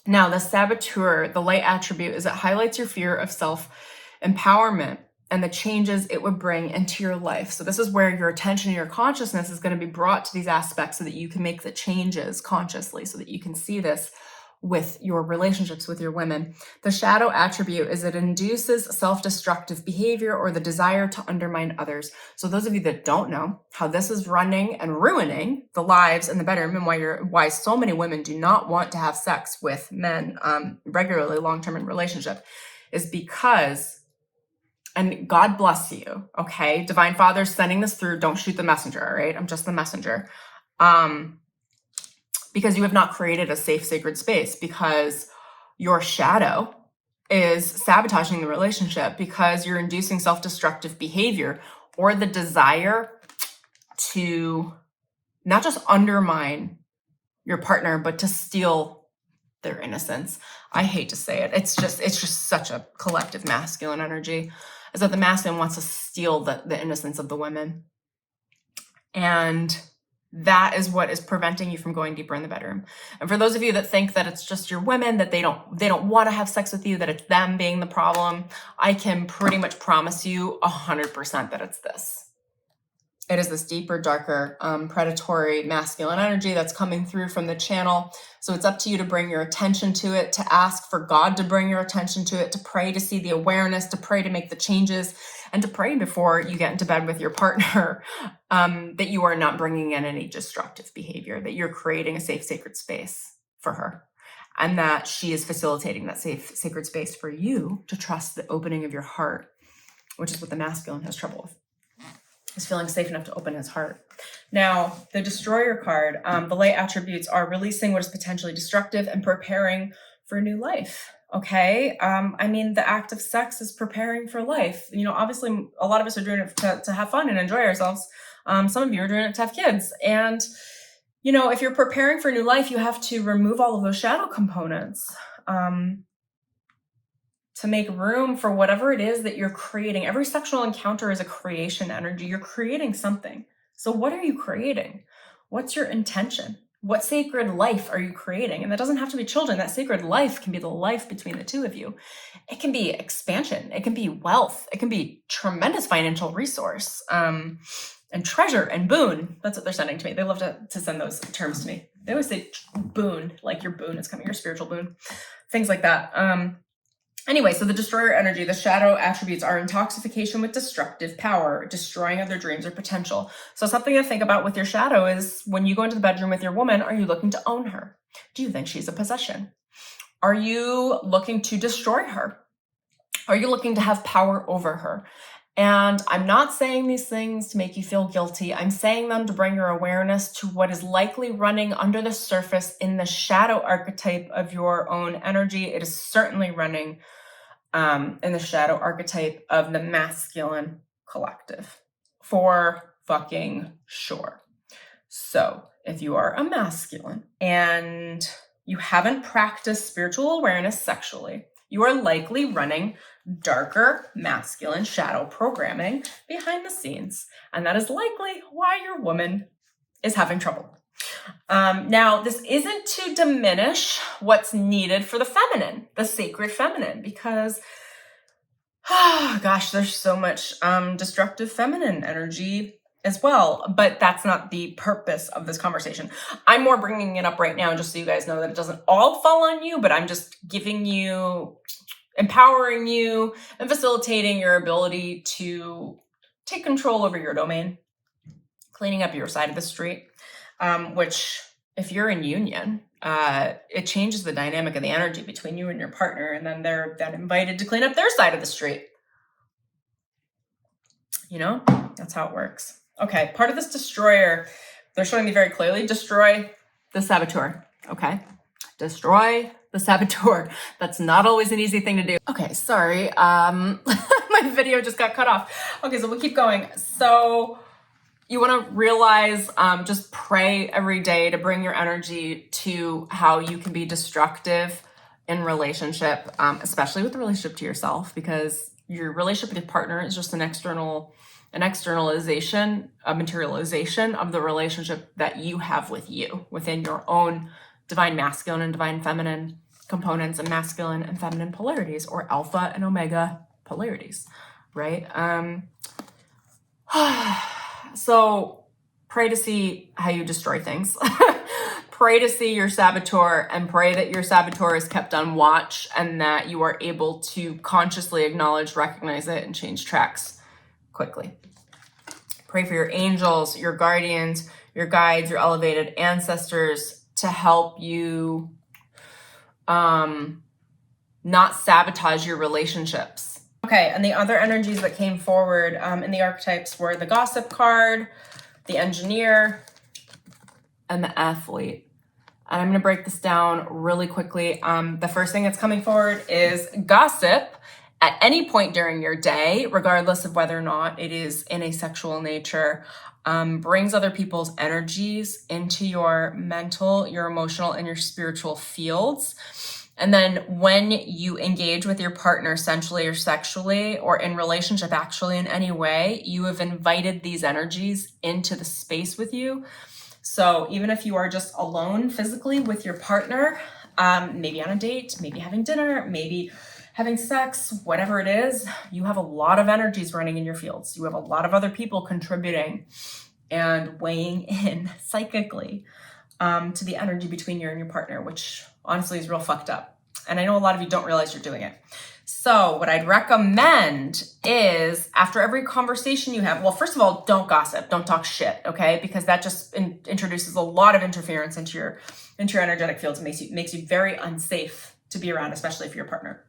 Now, the Saboteur, the light attribute, is it highlights your fear of self-empowerment and the changes it would bring into your life. So this is where your attention and your consciousness is going to be brought to these aspects so that you can make the changes consciously, so that you can see this with your relationships with your women. The shadow attribute is it induces self-destructive behavior or the desire to undermine others. So those of you that don't know how this is running and ruining the lives in the bedroom, and why so many women do not want to have sex with men regularly, long-term in relationship, is because, and God bless you, okay? Divine Father's sending this through. Don't shoot the messenger, all right? I'm just the messenger. Because you have not created a safe, sacred space, because your shadow is sabotaging the relationship, because you're inducing self-destructive behavior or the desire to not just undermine your partner, but to steal their innocence. I hate to say it. It's just such a collective masculine energy, is that the masculine wants to steal the innocence of the women. And that is what is preventing you from going deeper in the bedroom. And for those of you that think that it's just your women, that they don't want to have sex with you, that it's them being the problem, I can pretty much promise you 100% that it's this. It is this deeper, darker, predatory masculine energy that's coming through from the channel. So it's up to you to bring your attention to it, to ask for God to bring your attention to it, to pray to see the awareness, to pray to make the changes, and to pray before you get into bed with your partner that you are not bringing in any destructive behavior, that you're creating a safe, sacred space for her, and that she is facilitating that safe, sacred space for you to trust the opening of your heart, which is what the masculine has trouble with. Is feeling safe enough to open his heart. Now, the Destroyer card, the light attributes are releasing what is potentially destructive and preparing for a new life. Okay. I mean, the act of sex is preparing for life. You know, obviously a lot of us are doing it to have fun and enjoy ourselves. Some of you are doing it to have kids. And, you know, if you're preparing for a new life, you have to remove all of those shadow components. To make room for whatever it is that you're creating. Every sexual encounter is a creation energy. You're creating something. So what are you creating? What's your intention? What sacred life are you creating? And that doesn't have to be children. That sacred life can be the life between the two of you. It can be expansion. It can be wealth. It can be tremendous financial resource, and treasure and boon. That's what they're sending to me. They love to send those terms to me. They always say boon, like your boon is coming, your spiritual boon, things like that. Anyway, so the destroyer energy, the shadow attributes are intoxication with destructive power, destroying other dreams or potential. So something to think about with your shadow is when you go into the bedroom with your woman, are you looking to own her? Do you think she's a possession? Are you looking to destroy her? Are you looking to have power over her? And I'm not saying these things to make you feel guilty. I'm saying them to bring your awareness to what is likely running under the surface in the shadow archetype of your own energy. It is certainly running in the shadow archetype of the masculine collective, for fucking sure. So if you are a masculine and you haven't practiced spiritual awareness sexually, you are likely running darker masculine shadow programming behind the scenes. And that is likely why your woman is having trouble. Now, this isn't to diminish what's needed for the feminine, the sacred feminine, because, gosh, there's so much destructive feminine energy as well, but that's not the purpose of this conversation. I'm more bringing it up right now just so you guys know that it doesn't all fall on you, but I'm just giving you, empowering you, and facilitating your ability to take control over your domain, cleaning up your side of the street, which if you're in union, it changes the dynamic of the energy between you and your partner, and then they're then invited to clean up their side of the street. You know, that's how it works. Okay, part of this destroyer, they're showing me very clearly, destroy the saboteur, okay? Destroy the saboteur. That's not always an easy thing to do. Okay, sorry, my video just got cut off. Okay, so we'll keep going. So you want to realize, just pray every day to bring your energy to how you can be destructive in relationship, especially with the relationship to yourself, because your relationship with your partner is just an externalization, a materialization of the relationship that you have with you within your own divine masculine and divine feminine components, and masculine and feminine polarities, or alpha and omega polarities, right? So pray to see how you destroy things. Pray to see your saboteur, and pray that your saboteur is kept on watch, and that you are able to consciously acknowledge, recognize it, and change tracks quickly. Pray for your angels, your guardians, your guides, your elevated ancestors to help you not sabotage your relationships. Okay, and the other energies that came forward in the archetypes were the gossip card, the engineer, and the athlete. And I'm going to break this down really quickly. The first thing that's coming forward is gossip at any point during your day, regardless of whether or not it is in a sexual nature, brings other people's energies into your mental, your emotional, and your spiritual fields. And then when you engage with your partner sensually or sexually, or in relationship actually in any way, you have invited these energies into the space with you. So even if you are just alone physically with your partner, maybe on a date, maybe having dinner, maybe having sex, whatever it is, you have a lot of energies running in your fields. You have a lot of other people contributing and weighing in psychically to the energy between you and your partner, which honestly is real fucked up. And I know a lot of you don't realize you're doing it. So what I'd recommend is, after every conversation you have, well, first of all, don't gossip, don't talk shit, okay? Because that just introduces a lot of interference into your energetic fields and makes you very unsafe to be around, especially if you're a partner.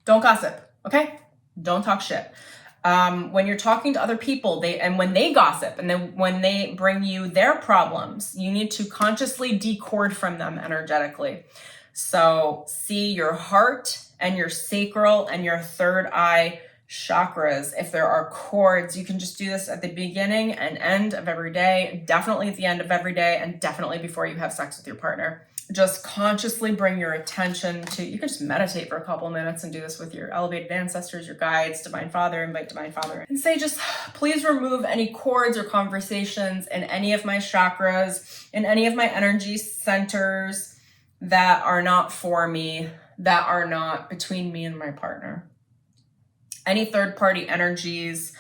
Don't gossip, okay? Don't talk shit. When you're talking to other people, when they gossip, and then when they bring you their problems, you need to consciously decord from them energetically. So see your heart and your sacral and your third eye chakras. If there are cords, you can just do this at the beginning and end of every day, definitely at the end of every day, and definitely before you have sex with your partner. Just consciously bring your attention to, you can just meditate for a couple minutes and do this with your elevated ancestors, your guides, Divine Father, invite Divine Father, and say, just please remove any cords or conversations in any of my chakras, in any of my energy centers that are not for me, that are not between me and my partner. Any third-party energies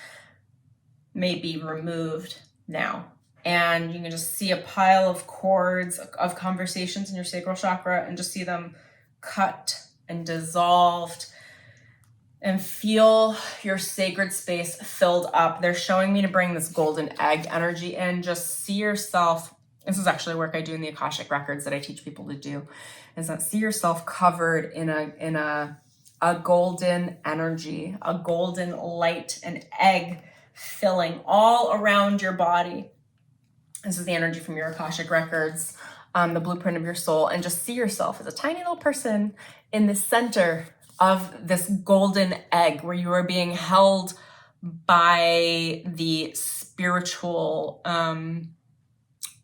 may be removed now. And you can just see a pile of cords of conversations in your sacral chakra and just see them cut and dissolved, and feel your sacred space filled up. They're showing me to bring this golden egg energy in. Just see yourself. This is actually work I do in the Akashic records that I teach people to do, is that see yourself covered in a golden energy, a golden light, an egg filling all around your body. This is the energy from your Akashic records, the blueprint of your soul, and just see yourself as a tiny little person in the center of this golden egg where you are being held by the spiritual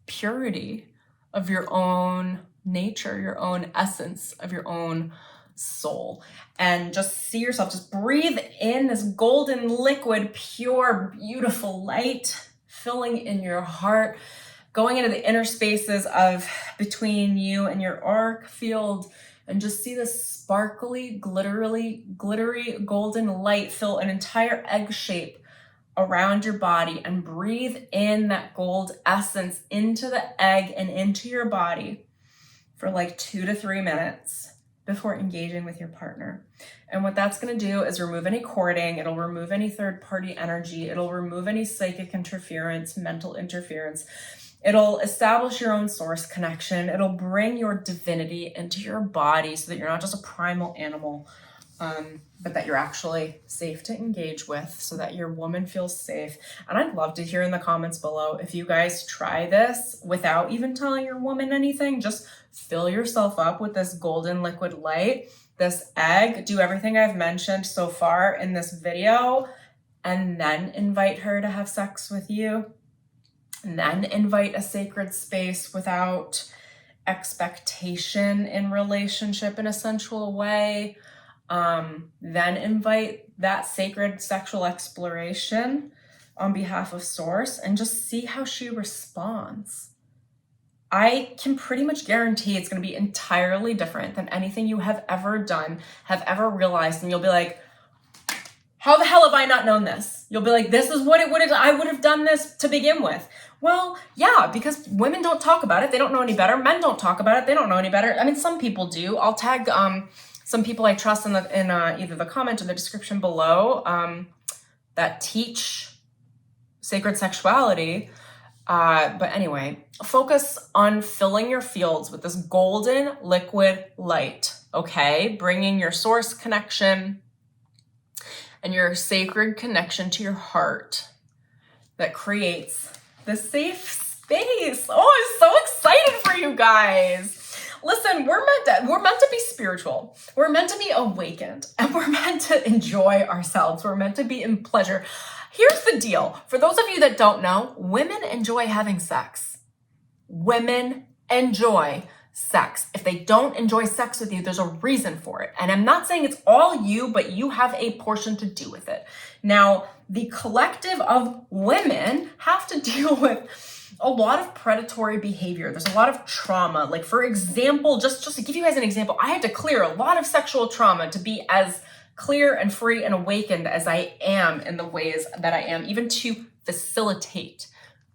purity of your own nature, your own essence of your own soul. And just see yourself, just breathe in this golden liquid, pure, beautiful light filling in your heart, going into the inner spaces of between you and your auric field, and just see this sparkly, glittery golden light fill an entire egg shape around your body, and breathe in that gold essence into the egg and into your body for like 2 to 3 minutes before engaging with your partner. And what that's going to do is remove any cording. It'll remove any third-party energy. It'll remove any psychic interference, mental interference. It'll establish your own source connection. It'll bring your divinity into your body so that you're not just a primal animal, but that you're actually safe to engage with, so that your woman feels safe. And I'd love to hear in the comments below if you guys try this without even telling your woman anything. Just fill yourself up with this golden liquid light, this egg, do everything I've mentioned so far in this video, and then invite her to have sex with you. And then invite a sacred space without expectation in relationship in a sensual way. Then invite that sacred sexual exploration on behalf of Source, and just see how she responds. I can pretty much guarantee it's going to be entirely different than anything you have ever done, have ever realized. And you'll be like, how the hell have I not known this? You'll be like, this is what it would have, I would have done this to begin with. Well, yeah, because women don't talk about it. They don't know any better. Men don't talk about it. They don't know any better. I mean, some people do. I'll tag some people I trust in either the comment or the description below that teach sacred sexuality. But anyway, focus on filling your fields with this golden liquid light, okay? Bringing your source connection and your sacred connection to your heart that creates the safe space. Oh, I'm so excited for you guys. Listen, we're meant to be spiritual. We're meant to be awakened, and we're meant to enjoy ourselves. We're meant to be in pleasure. Here's the deal. For those of you that don't know, women enjoy having sex. Women enjoy sex. If they don't enjoy sex with you, there's a reason for it. And I'm not saying it's all you, but you have a portion to do with it. Now, the collective of women have to deal with a lot of predatory behavior. There's a lot of trauma. Like, for example, just to give you guys an example, I had to clear a lot of sexual trauma to be as clear and free and awakened as I am in the ways that I am, even to facilitate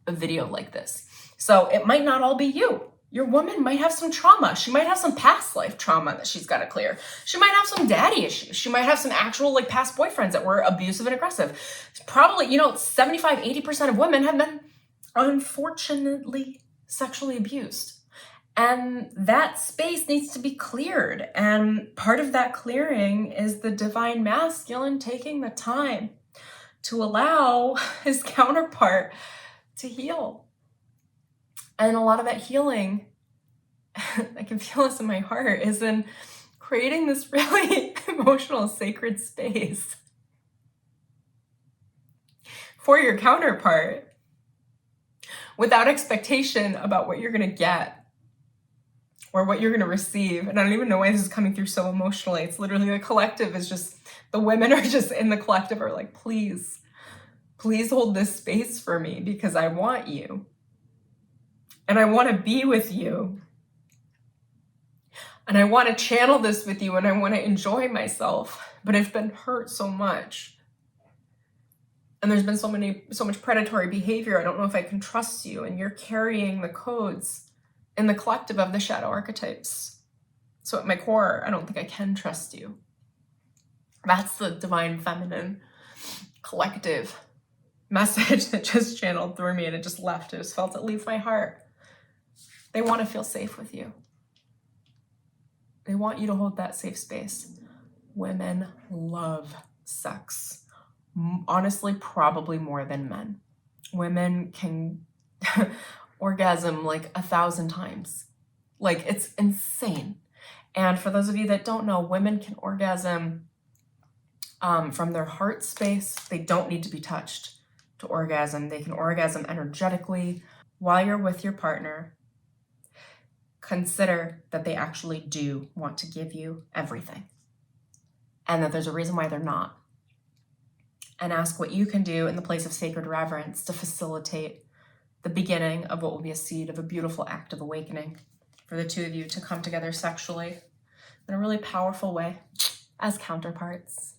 a video like this. So it might not all be you. Your woman might have some trauma. She might have some past life trauma that she's got to clear. She might have some daddy issues. She might have some actual past boyfriends that were abusive and aggressive. It's probably, 75, 80% of women have been unfortunately sexually abused. And that space needs to be cleared. And part of that clearing is the divine masculine taking the time to allow his counterpart to heal. And a lot of that healing, I can feel this in my heart, is in creating this really emotional, sacred space for your counterpart without expectation about what you're going to get or what you're going to receive. And I don't even know why this is coming through so emotionally. It's literally the collective is just, the women are just in the collective are like, please hold this space for me because I want you. And I want to be with you. And I want to channel this with you and I want to enjoy myself. But I've been hurt so much. And there's been so much predatory behavior. I don't know if I can trust you. And you're carrying the codes in the collective of the shadow archetypes. So at my core, I don't think I can trust you. That's the divine feminine collective message that just channeled through me and it just left. I just felt it leave my heart. They want to feel safe with you. They want you to hold that safe space. Women love sex. Honestly, probably more than men. Women can orgasm like 1,000 times. Like, it's insane. And for those of you that don't know, women can orgasm from their heart space. They don't need to be touched to orgasm. They can orgasm energetically while you're with your partner. Consider that they actually do want to give you everything and that there's a reason why they're not. And ask what you can do in the place of sacred reverence to facilitate the beginning of what will be a seed of a beautiful act of awakening for the two of you to come together sexually in a really powerful way as counterparts.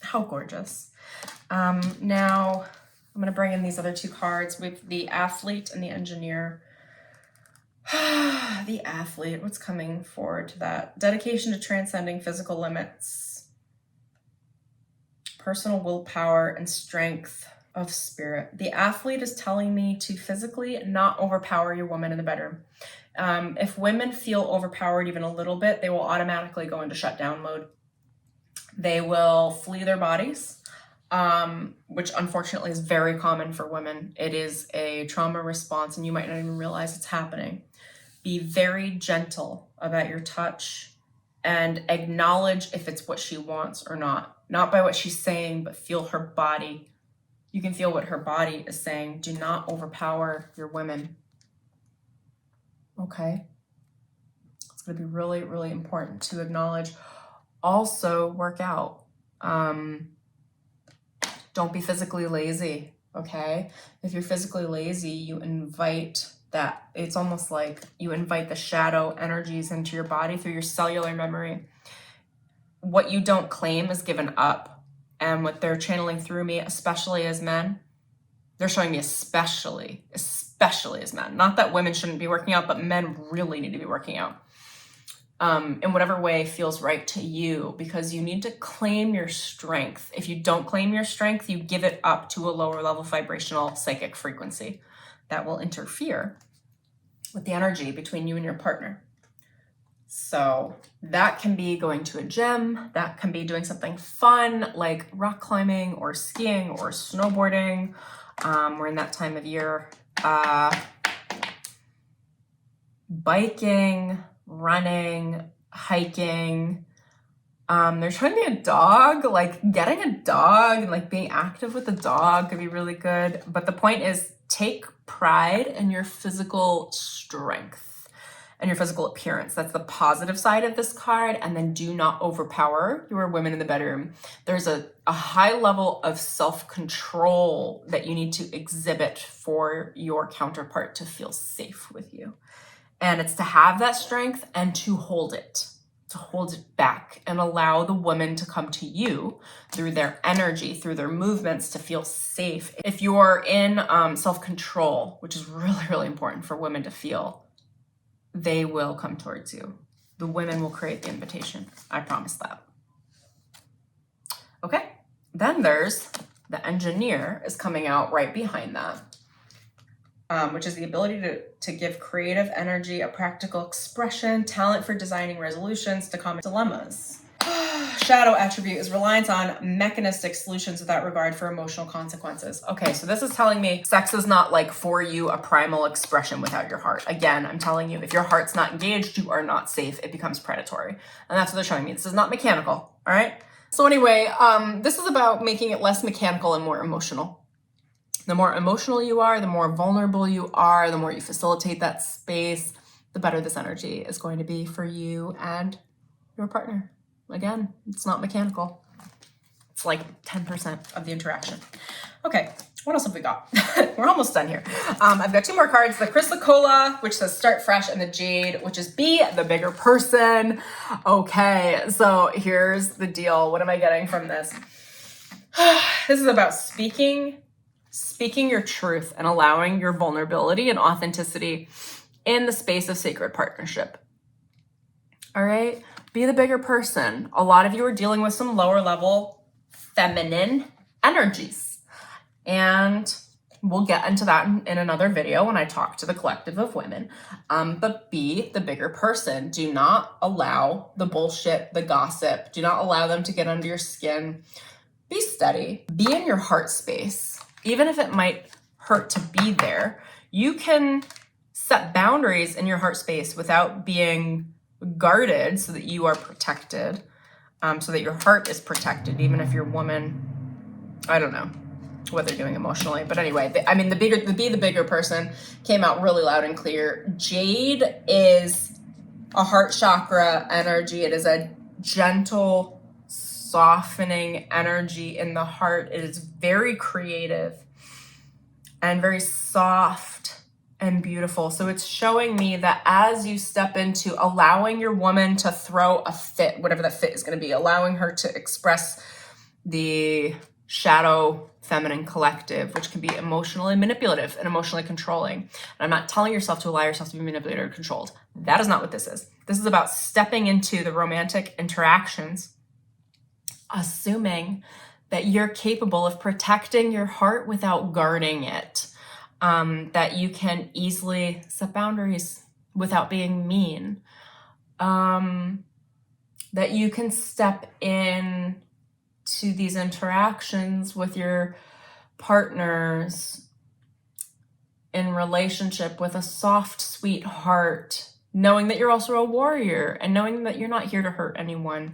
How gorgeous. Now I'm going to bring in these other two cards with the athlete and the engineer. The athlete, what's coming forward to that? Dedication to transcending physical limits, personal willpower, and strength of spirit. The athlete is telling me to physically not overpower your woman in the bedroom. If women feel overpowered even a little bit, they will automatically go into shutdown mode. They will flee their bodies, which unfortunately is very common for women. It is a trauma response and you might not even realize it's happening. Be very gentle about your touch and acknowledge if it's what she wants or not. Not by what she's saying, but feel her body. You can feel what her body is saying. Do not overpower your women. Okay? It's going to be really, really important to acknowledge. Also, work out. Don't be physically lazy, okay? If you're physically lazy, you invite that. It's almost like you invite the shadow energies into your body through your cellular memory. What you don't claim is given up. And what they're channeling through me, especially as men, they're showing me especially as men. Not that women shouldn't be working out, but men really need to be working out. In whatever way feels right to you, because you need to claim your strength. If you don't claim your strength, you give it up to a lower level vibrational psychic frequency that will interfere with the energy between you and your partner. So that can be going to a gym, that can be doing something fun like rock climbing or skiing or snowboarding. We're in that time of year. Biking, running, hiking. There's trying to be a dog, like getting a dog and like being active with the dog could be really good. But the point is, take pride in your physical strength and your physical appearance. That's the positive side of this card. And then do not overpower your women in the bedroom. There's a high level of self-control that you need to exhibit for your counterpart to feel safe with you. And it's to have that strength and to hold it back and allow the woman to come to you through their energy, through their movements to feel safe. If you're in self-control, which is really, really important for women to feel, they will come towards you. The women will create the invitation. I promise that. Okay, then there's the engineer is coming out right behind that. Which is the ability to give creative energy, a practical expression, talent for designing resolutions to common dilemmas. Shadow attribute is reliance on mechanistic solutions without regard for emotional consequences. Okay, so this is telling me sex is not like for you a primal expression without your heart. Again, I'm telling you, if your heart's not engaged, you are not safe. It becomes predatory. And that's what they're showing me. This is not mechanical, all right? So anyway, this is about making it less mechanical and more emotional. The more emotional you are, the more vulnerable you are, the more you facilitate that space, the better this energy is going to be for you and your partner. Again, it's not mechanical. It's like 10% of the interaction. Okay, what else have we got? We're almost done here. I've got two more cards, the Chrysocolla, which says start fresh, and the Jade, which is be the bigger person. Okay, so here's the deal. What am I getting from this? This is about speaking your truth and allowing your vulnerability and authenticity in the space of sacred partnership. All right, be the bigger person. A lot of you are dealing with some lower level feminine energies, and we'll get into that in another video when I talk to the collective of women. But be the bigger person. Do not allow the bullshit, the gossip. Do not allow them to get under your skin. Be steady. Be in your heart space. Even if it might hurt to be there, you can set boundaries in your heart space without being guarded so that you are protected, so that your heart is protected, even if your woman, I don't know what they're doing emotionally. But anyway, the be the bigger person came out really loud and clear. Jade is a heart chakra energy. It is a gentle, softening energy in the heart. It is very creative and very soft and beautiful. So it's showing me that as you step into allowing your woman to throw a fit, whatever that fit is going to be, allowing her to express the shadow feminine collective, which can be emotionally manipulative and emotionally controlling. And I'm not telling yourself to allow yourself to be manipulated or controlled. That is not what this is. This is about stepping into the romantic interactions, assuming that you're capable of protecting your heart without guarding it. That you can easily set boundaries without being mean. That you can step in to these interactions with your partners in relationship with a soft, sweet heart, knowing that you're also a warrior and knowing that you're not here to hurt anyone.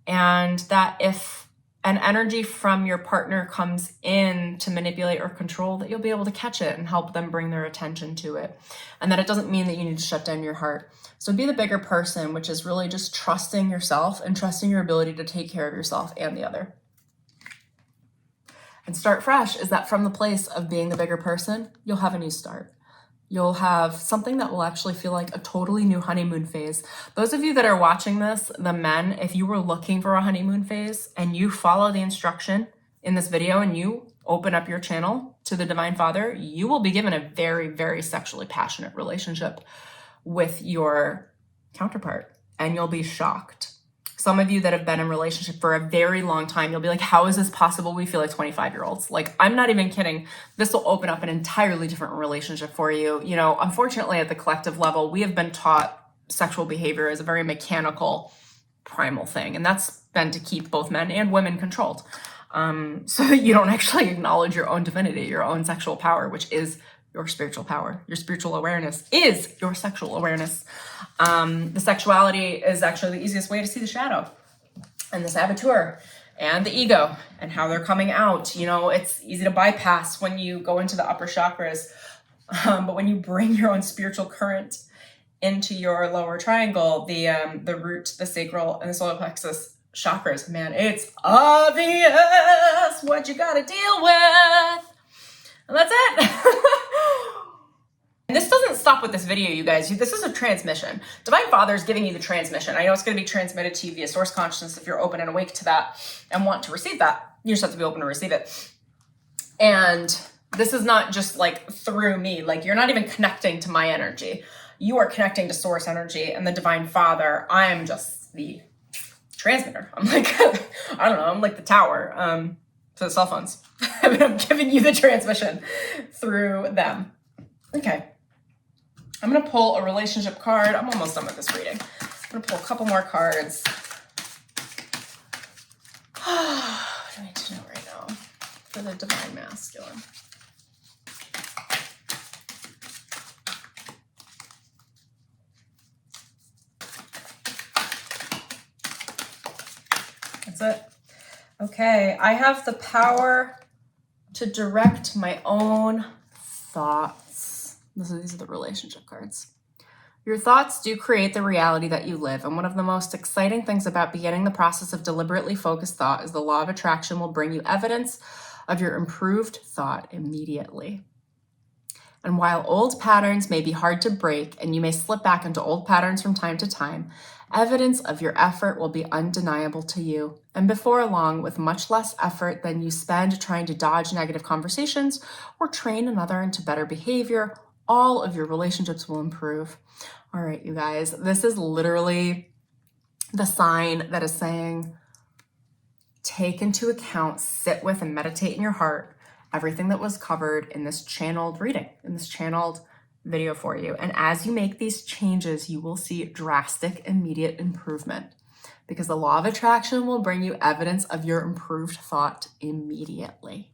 And that if an energy from your partner comes in to manipulate or control, that you'll be able to catch it and help them bring their attention to it. And that it doesn't mean that you need to shut down your heart. So be the bigger person, which is really just trusting yourself and trusting your ability to take care of yourself and the other. And start fresh is that from the place of being the bigger person, you'll have a new start. You'll have something that will actually feel like a totally new honeymoon phase. Those of you that are watching this, the men, if you were looking for a honeymoon phase and you follow the instruction in this video and you open up your channel to the Divine Father, you will be given a very, very sexually passionate relationship with your counterpart, and you'll be shocked. Some of you that have been in relationship for a very long time, you'll be like, how is this possible? We feel like 25-year-olds. Like, I'm not even kidding. This will open up an entirely different relationship for you. You know, unfortunately, at the collective level, we have been taught sexual behavior as a very mechanical, primal thing. And that's been to keep both men and women controlled. So that you don't actually acknowledge your own divinity, your own sexual power, which is your spiritual power. Your spiritual awareness is your sexual awareness. The sexuality is actually the easiest way to see the shadow and the saboteur and the ego and how they're coming out. You know, it's easy to bypass when you go into the upper chakras, but when you bring your own spiritual current into your lower triangle, the root, the sacral, and the solar plexus chakras, man, it's obvious what you got to deal with. And that's it. And this doesn't stop with this video, you guys. This is a transmission. Divine Father is giving you the transmission. I know it's going to be transmitted to you via source consciousness if you're open and awake to that and want to receive that. You just have to be open to receive it. And this is not just like through me. Like, you're not even connecting to my energy. You are connecting to source energy and the Divine Father. I am just the transmitter. I'm like, I don't know. I'm like the tower to the cell phones. I mean, I'm giving you the transmission through them. Okay. I'm going to pull a relationship card. I'm almost done with this reading. I'm going to pull a couple more cards. What do I need to know right now for the Divine Masculine? That's it. Okay. I have the power to direct my own thoughts. These are the relationship cards. Your thoughts do create the reality that you live, and one of the most exciting things about beginning the process of deliberately focused thought is the law of attraction will bring you evidence of your improved thought immediately. And while old patterns may be hard to break, and you may slip back into old patterns from time to time, evidence of your effort will be undeniable to you. And before long, with much less effort than you spend trying to dodge negative conversations or train another into better behavior, all of your relationships will improve. All right, you guys, this is literally the sign that is saying, take into account, sit with, and meditate in your heart everything that was covered in this channeled reading, in this channeled video for you. And as you make these changes, you will see drastic, immediate improvement, because the law of attraction will bring you evidence of your improved thought immediately.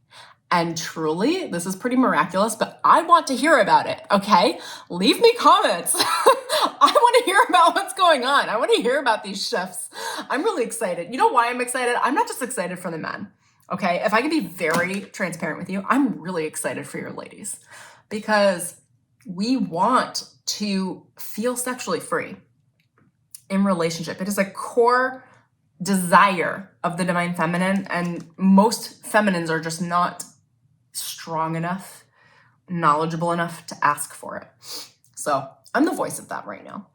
And truly, this is pretty miraculous, but I want to hear about it, okay? Leave me comments. I want to hear about what's going on. I want to hear about these shifts. I'm really excited. You know why I'm excited? I'm not just excited for the men, okay? If I can be very transparent with you, I'm really excited for your ladies, because we want to feel sexually free in relationship. It is a core desire of the divine feminine, and most feminines are just not strong enough, knowledgeable enough to ask for it. So I'm the voice of that right now.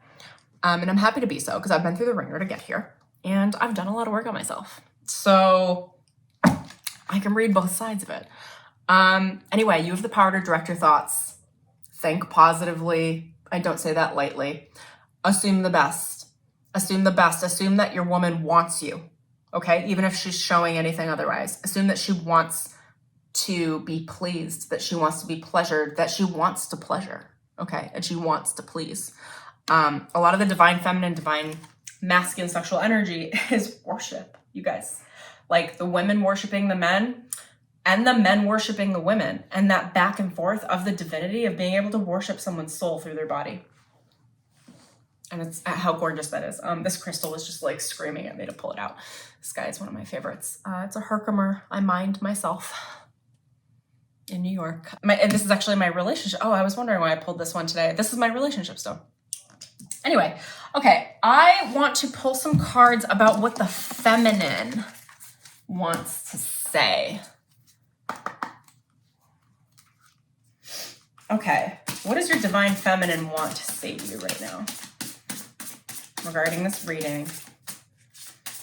And I'm happy to be so, because I've been through the ringer to get here, and I've done a lot of work on myself. So I can read both sides of it. Anyway, you have the power to direct your thoughts. Think positively. I don't say that lightly. Assume the best. Assume the best. Assume that your woman wants you, okay? Even if she's showing anything otherwise. Assume that she wants to be pleased, that she wants to be pleasured, that she wants to pleasure, okay? And she wants to please. A lot of the divine feminine, divine masculine sexual energy is worship, you guys. Like the women worshiping the men and the men worshiping the women, and that back and forth of the divinity of being able to worship someone's soul through their body. And it's how gorgeous that is. This crystal was just like screaming at me to pull it out. This guy is one of my favorites. It's a Herkimer. I mined myself in New York. And this is actually my relationship. Oh, I was wondering why I pulled this one today. This is my relationship stone. Anyway, okay. I want to pull some cards about what the feminine wants to say. Okay. What does your divine feminine want to say to you right now regarding this reading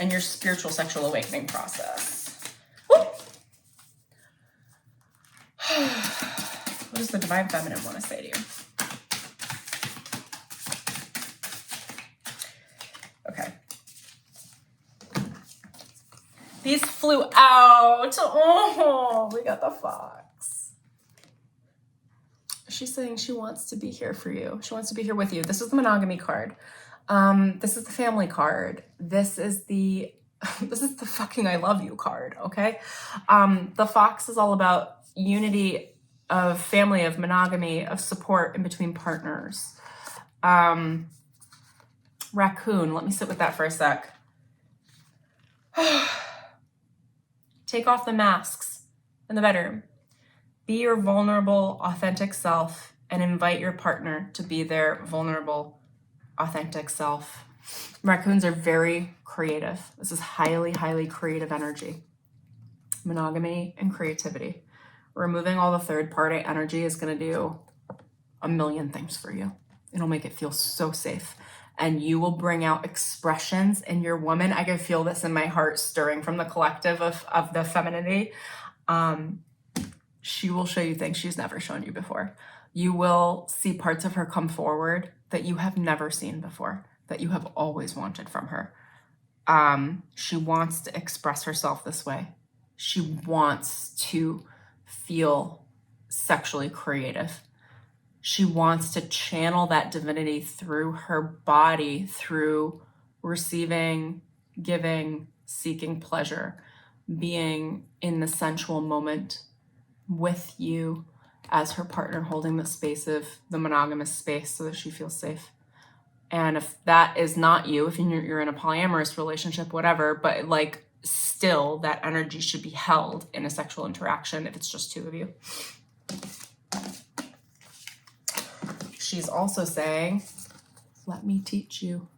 and your spiritual sexual awakening process? Woo! What does the divine feminine want to say to you? Okay. These flew out. Oh, we got the fox. She's saying she wants to be here for you. She wants to be here with you. This is the monogamy card. This is the family card. This is the fucking I love you card, okay? The fox is all about unity of family, of monogamy, of support in between partners. Raccoon, let me sit with that for a sec. Take off the masks in the bedroom. Be your vulnerable, authentic self and invite your partner to be their vulnerable, authentic self. Raccoons are very creative. This is highly, highly creative energy. Monogamy and creativity. Removing all the third-party energy is going to do a million things for you. It'll make it feel so safe. And you will bring out expressions in your woman. I can feel this in my heart stirring from the collective of the femininity. She will show you things she's never shown you before. You will see parts of her come forward that you have never seen before, that you have always wanted from her. She wants to express herself this way. She wants to feel sexually creative. She wants to channel that divinity through her body, through receiving, giving, seeking pleasure, being in the sensual moment with you as her partner, holding the space of the monogamous space so that she feels safe. And if that is not you, if you're in a polyamorous relationship, whatever, but like still that energy should be held in a sexual interaction if it's just two of you. She's also saying, let me teach you.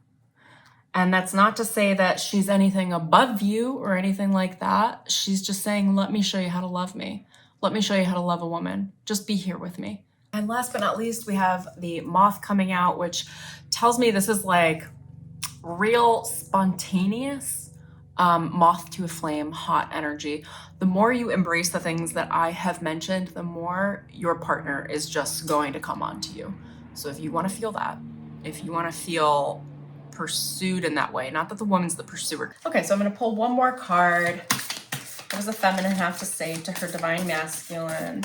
And that's not to say that she's anything above you or anything like that. She's just saying, let me show you how to love me. Let me show you how to love a woman. Just be here with me. And last but not least, we have the moth coming out, which tells me this is like real spontaneous moth to a flame, hot energy. The more you embrace the things that I have mentioned, the more your partner is just going to come onto you. So if you want to feel that, if you want to feel pursued in that way, not that the woman's the pursuer. Okay, so I'm going to pull one more card. What does the feminine have to say to her divine masculine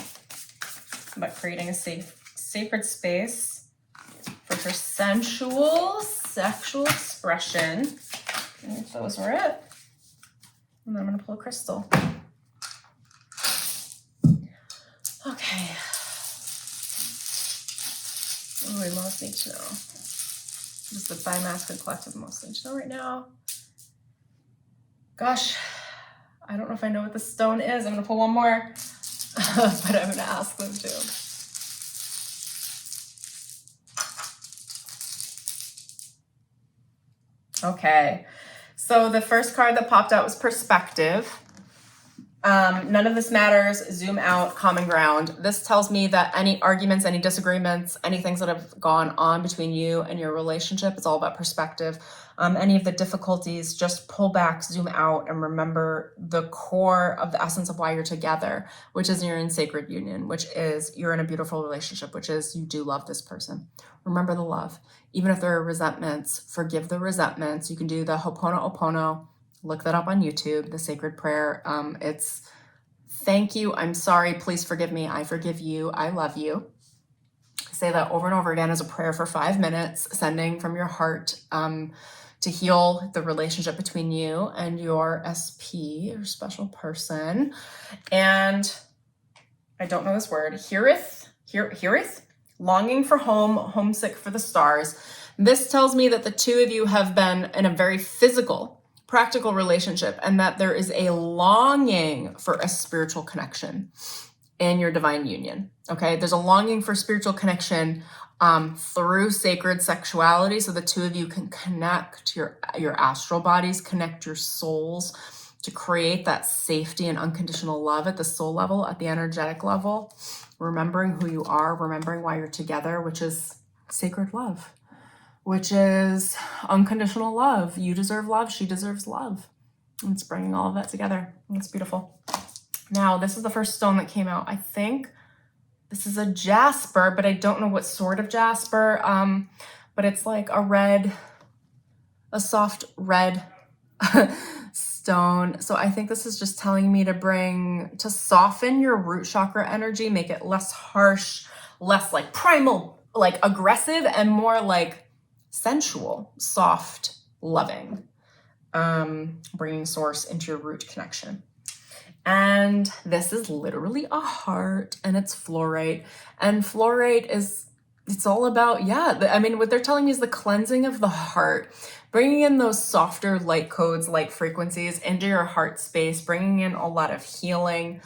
about creating a sacred space for her sensual sexual expression? And those were it. And then I'm going to pull a crystal. Okay. What do we most need to know? Just the divine masculine collective most need to know right now. Gosh, I don't know if I know what the stone is. I'm going to pull one more, but I'm going to ask them too. Okay, so the first card that popped out was perspective. None of this matters. Zoom out, common ground. This tells me that any arguments, any disagreements, any things that have gone on between you and your relationship, it's all about perspective. Any of the difficulties, just pull back, zoom out, and remember the core of the essence of why you're together, which is you're in sacred union, which is you're in a beautiful relationship, which is you do love this person. Remember the love. Even if there are resentments, forgive the resentments. You can do the Ho'oponopono. Look that up on YouTube, the sacred prayer. It's thank you, I'm sorry, please forgive me, I forgive you, I love you. Say that over and over again as a prayer for 5 minutes, sending from your heart to heal the relationship between you and your SP, your special person. And I don't know this word, heareth, longing for home, homesick for the stars. This tells me that the two of you have been in a very physical, practical relationship, and that there is a longing for a spiritual connection in your divine union. Okay, there's a longing for spiritual connection through sacred sexuality, so the two of you can connect your astral bodies, connect your souls to create that safety and unconditional love at the soul level, at the energetic level, remembering who you are, remembering why you're together, which is sacred love, which is unconditional love. You deserve love. She deserves love. And it's bringing all of that together. It's beautiful. Now, this is the first stone that came out. I think this is a jasper, but I don't know what sort of jasper. But it's like a soft red stone. So I think this is just telling me to soften your root chakra energy, make it less harsh, less like primal, like aggressive, and more like sensual, soft, loving, bringing source into your root connection. And this is literally a heart, and it's fluorite. And fluorite it's all about, what they're telling me is the cleansing of the heart, bringing in those softer light codes, light frequencies into your heart space, bringing in a lot of healing.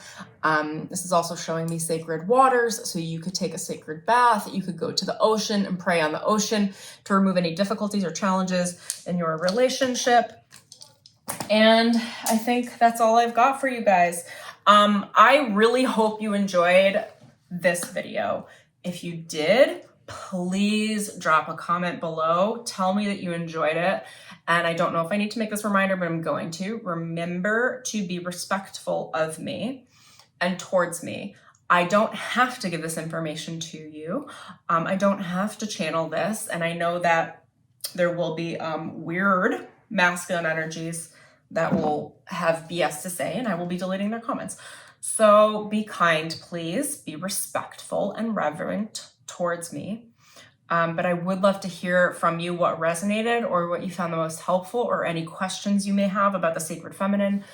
This is also showing me sacred waters. So you could take a sacred bath. You could go to the ocean and pray on the ocean to remove any difficulties or challenges in your relationship. And I think that's all I've got for you guys. I really hope you enjoyed this video. If you did, please drop a comment below. Tell me that you enjoyed it. And I don't know if I need to make this reminder, but I'm going to. Remember to be respectful of me and towards me. I don't have to give this information to you. I don't have to channel this. And I know that there will be weird masculine energies that will have BS to say, and I will be deleting their comments. So be kind, please. Be respectful and reverent towards me. But I would love to hear from you what resonated or what you found the most helpful, or any questions you may have about the sacred feminine,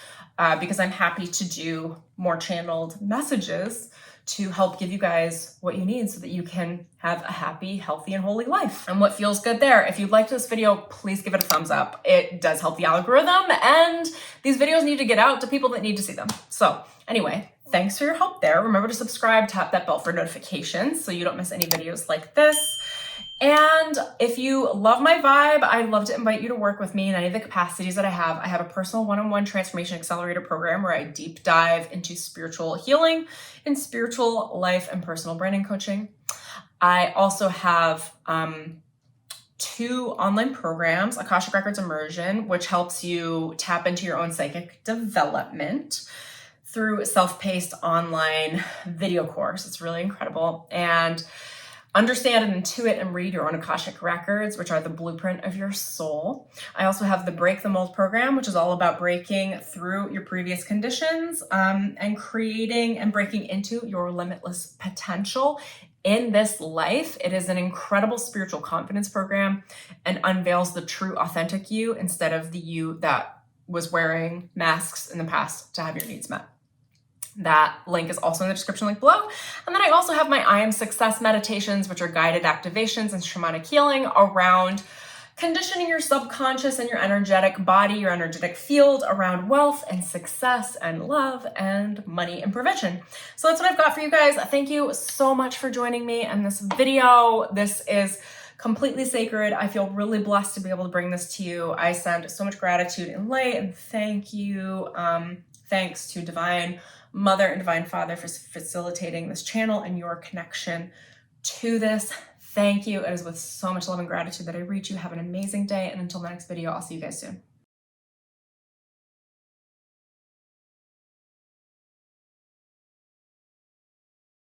because I'm happy to do more channeled messages to help give you guys what you need so that you can have a happy, healthy, and holy life. And what feels good there? If you liked this video, please give it a thumbs up. It does help the algorithm, and these videos need to get out to people that need to see them. So anyway, thanks for your help there. Remember to subscribe, tap that bell for notifications so you don't miss any videos like this. And if you love my vibe, I'd love to invite you to work with me in any of the capacities that I have. I have a personal one-on-one transformation accelerator program where I deep dive into spiritual healing and spiritual life and personal branding coaching. I also have 2 online programs, Akashic Records Immersion, which helps you tap into your own psychic development through a self-paced online video course. It's really incredible. And Understand and Intuit and Read Your Own Akashic Records, which are the blueprint of your soul. I also have the Break the Mold program, which is all about breaking through your previous conditions and creating and breaking into your limitless potential in this life. It is an incredible spiritual confidence program and unveils the true, authentic you instead of the you that was wearing masks in the past to have your needs met. That link is also in the description link below. And then I also have my I Am Success meditations, which are guided activations and shamanic healing around conditioning your subconscious and your energetic body, your energetic field around wealth and success and love and money and provision. So that's what I've got for you guys. Thank you so much for joining me in this video. This is completely sacred. I feel really blessed to be able to bring this to you. I send so much gratitude and light, and thank you. Thanks to Divine Mother and Divine Father for facilitating this channel and your connection to this. Thank you. It is with so much love and gratitude that I reach you. Have an amazing day. And until the next video, I'll see you guys soon.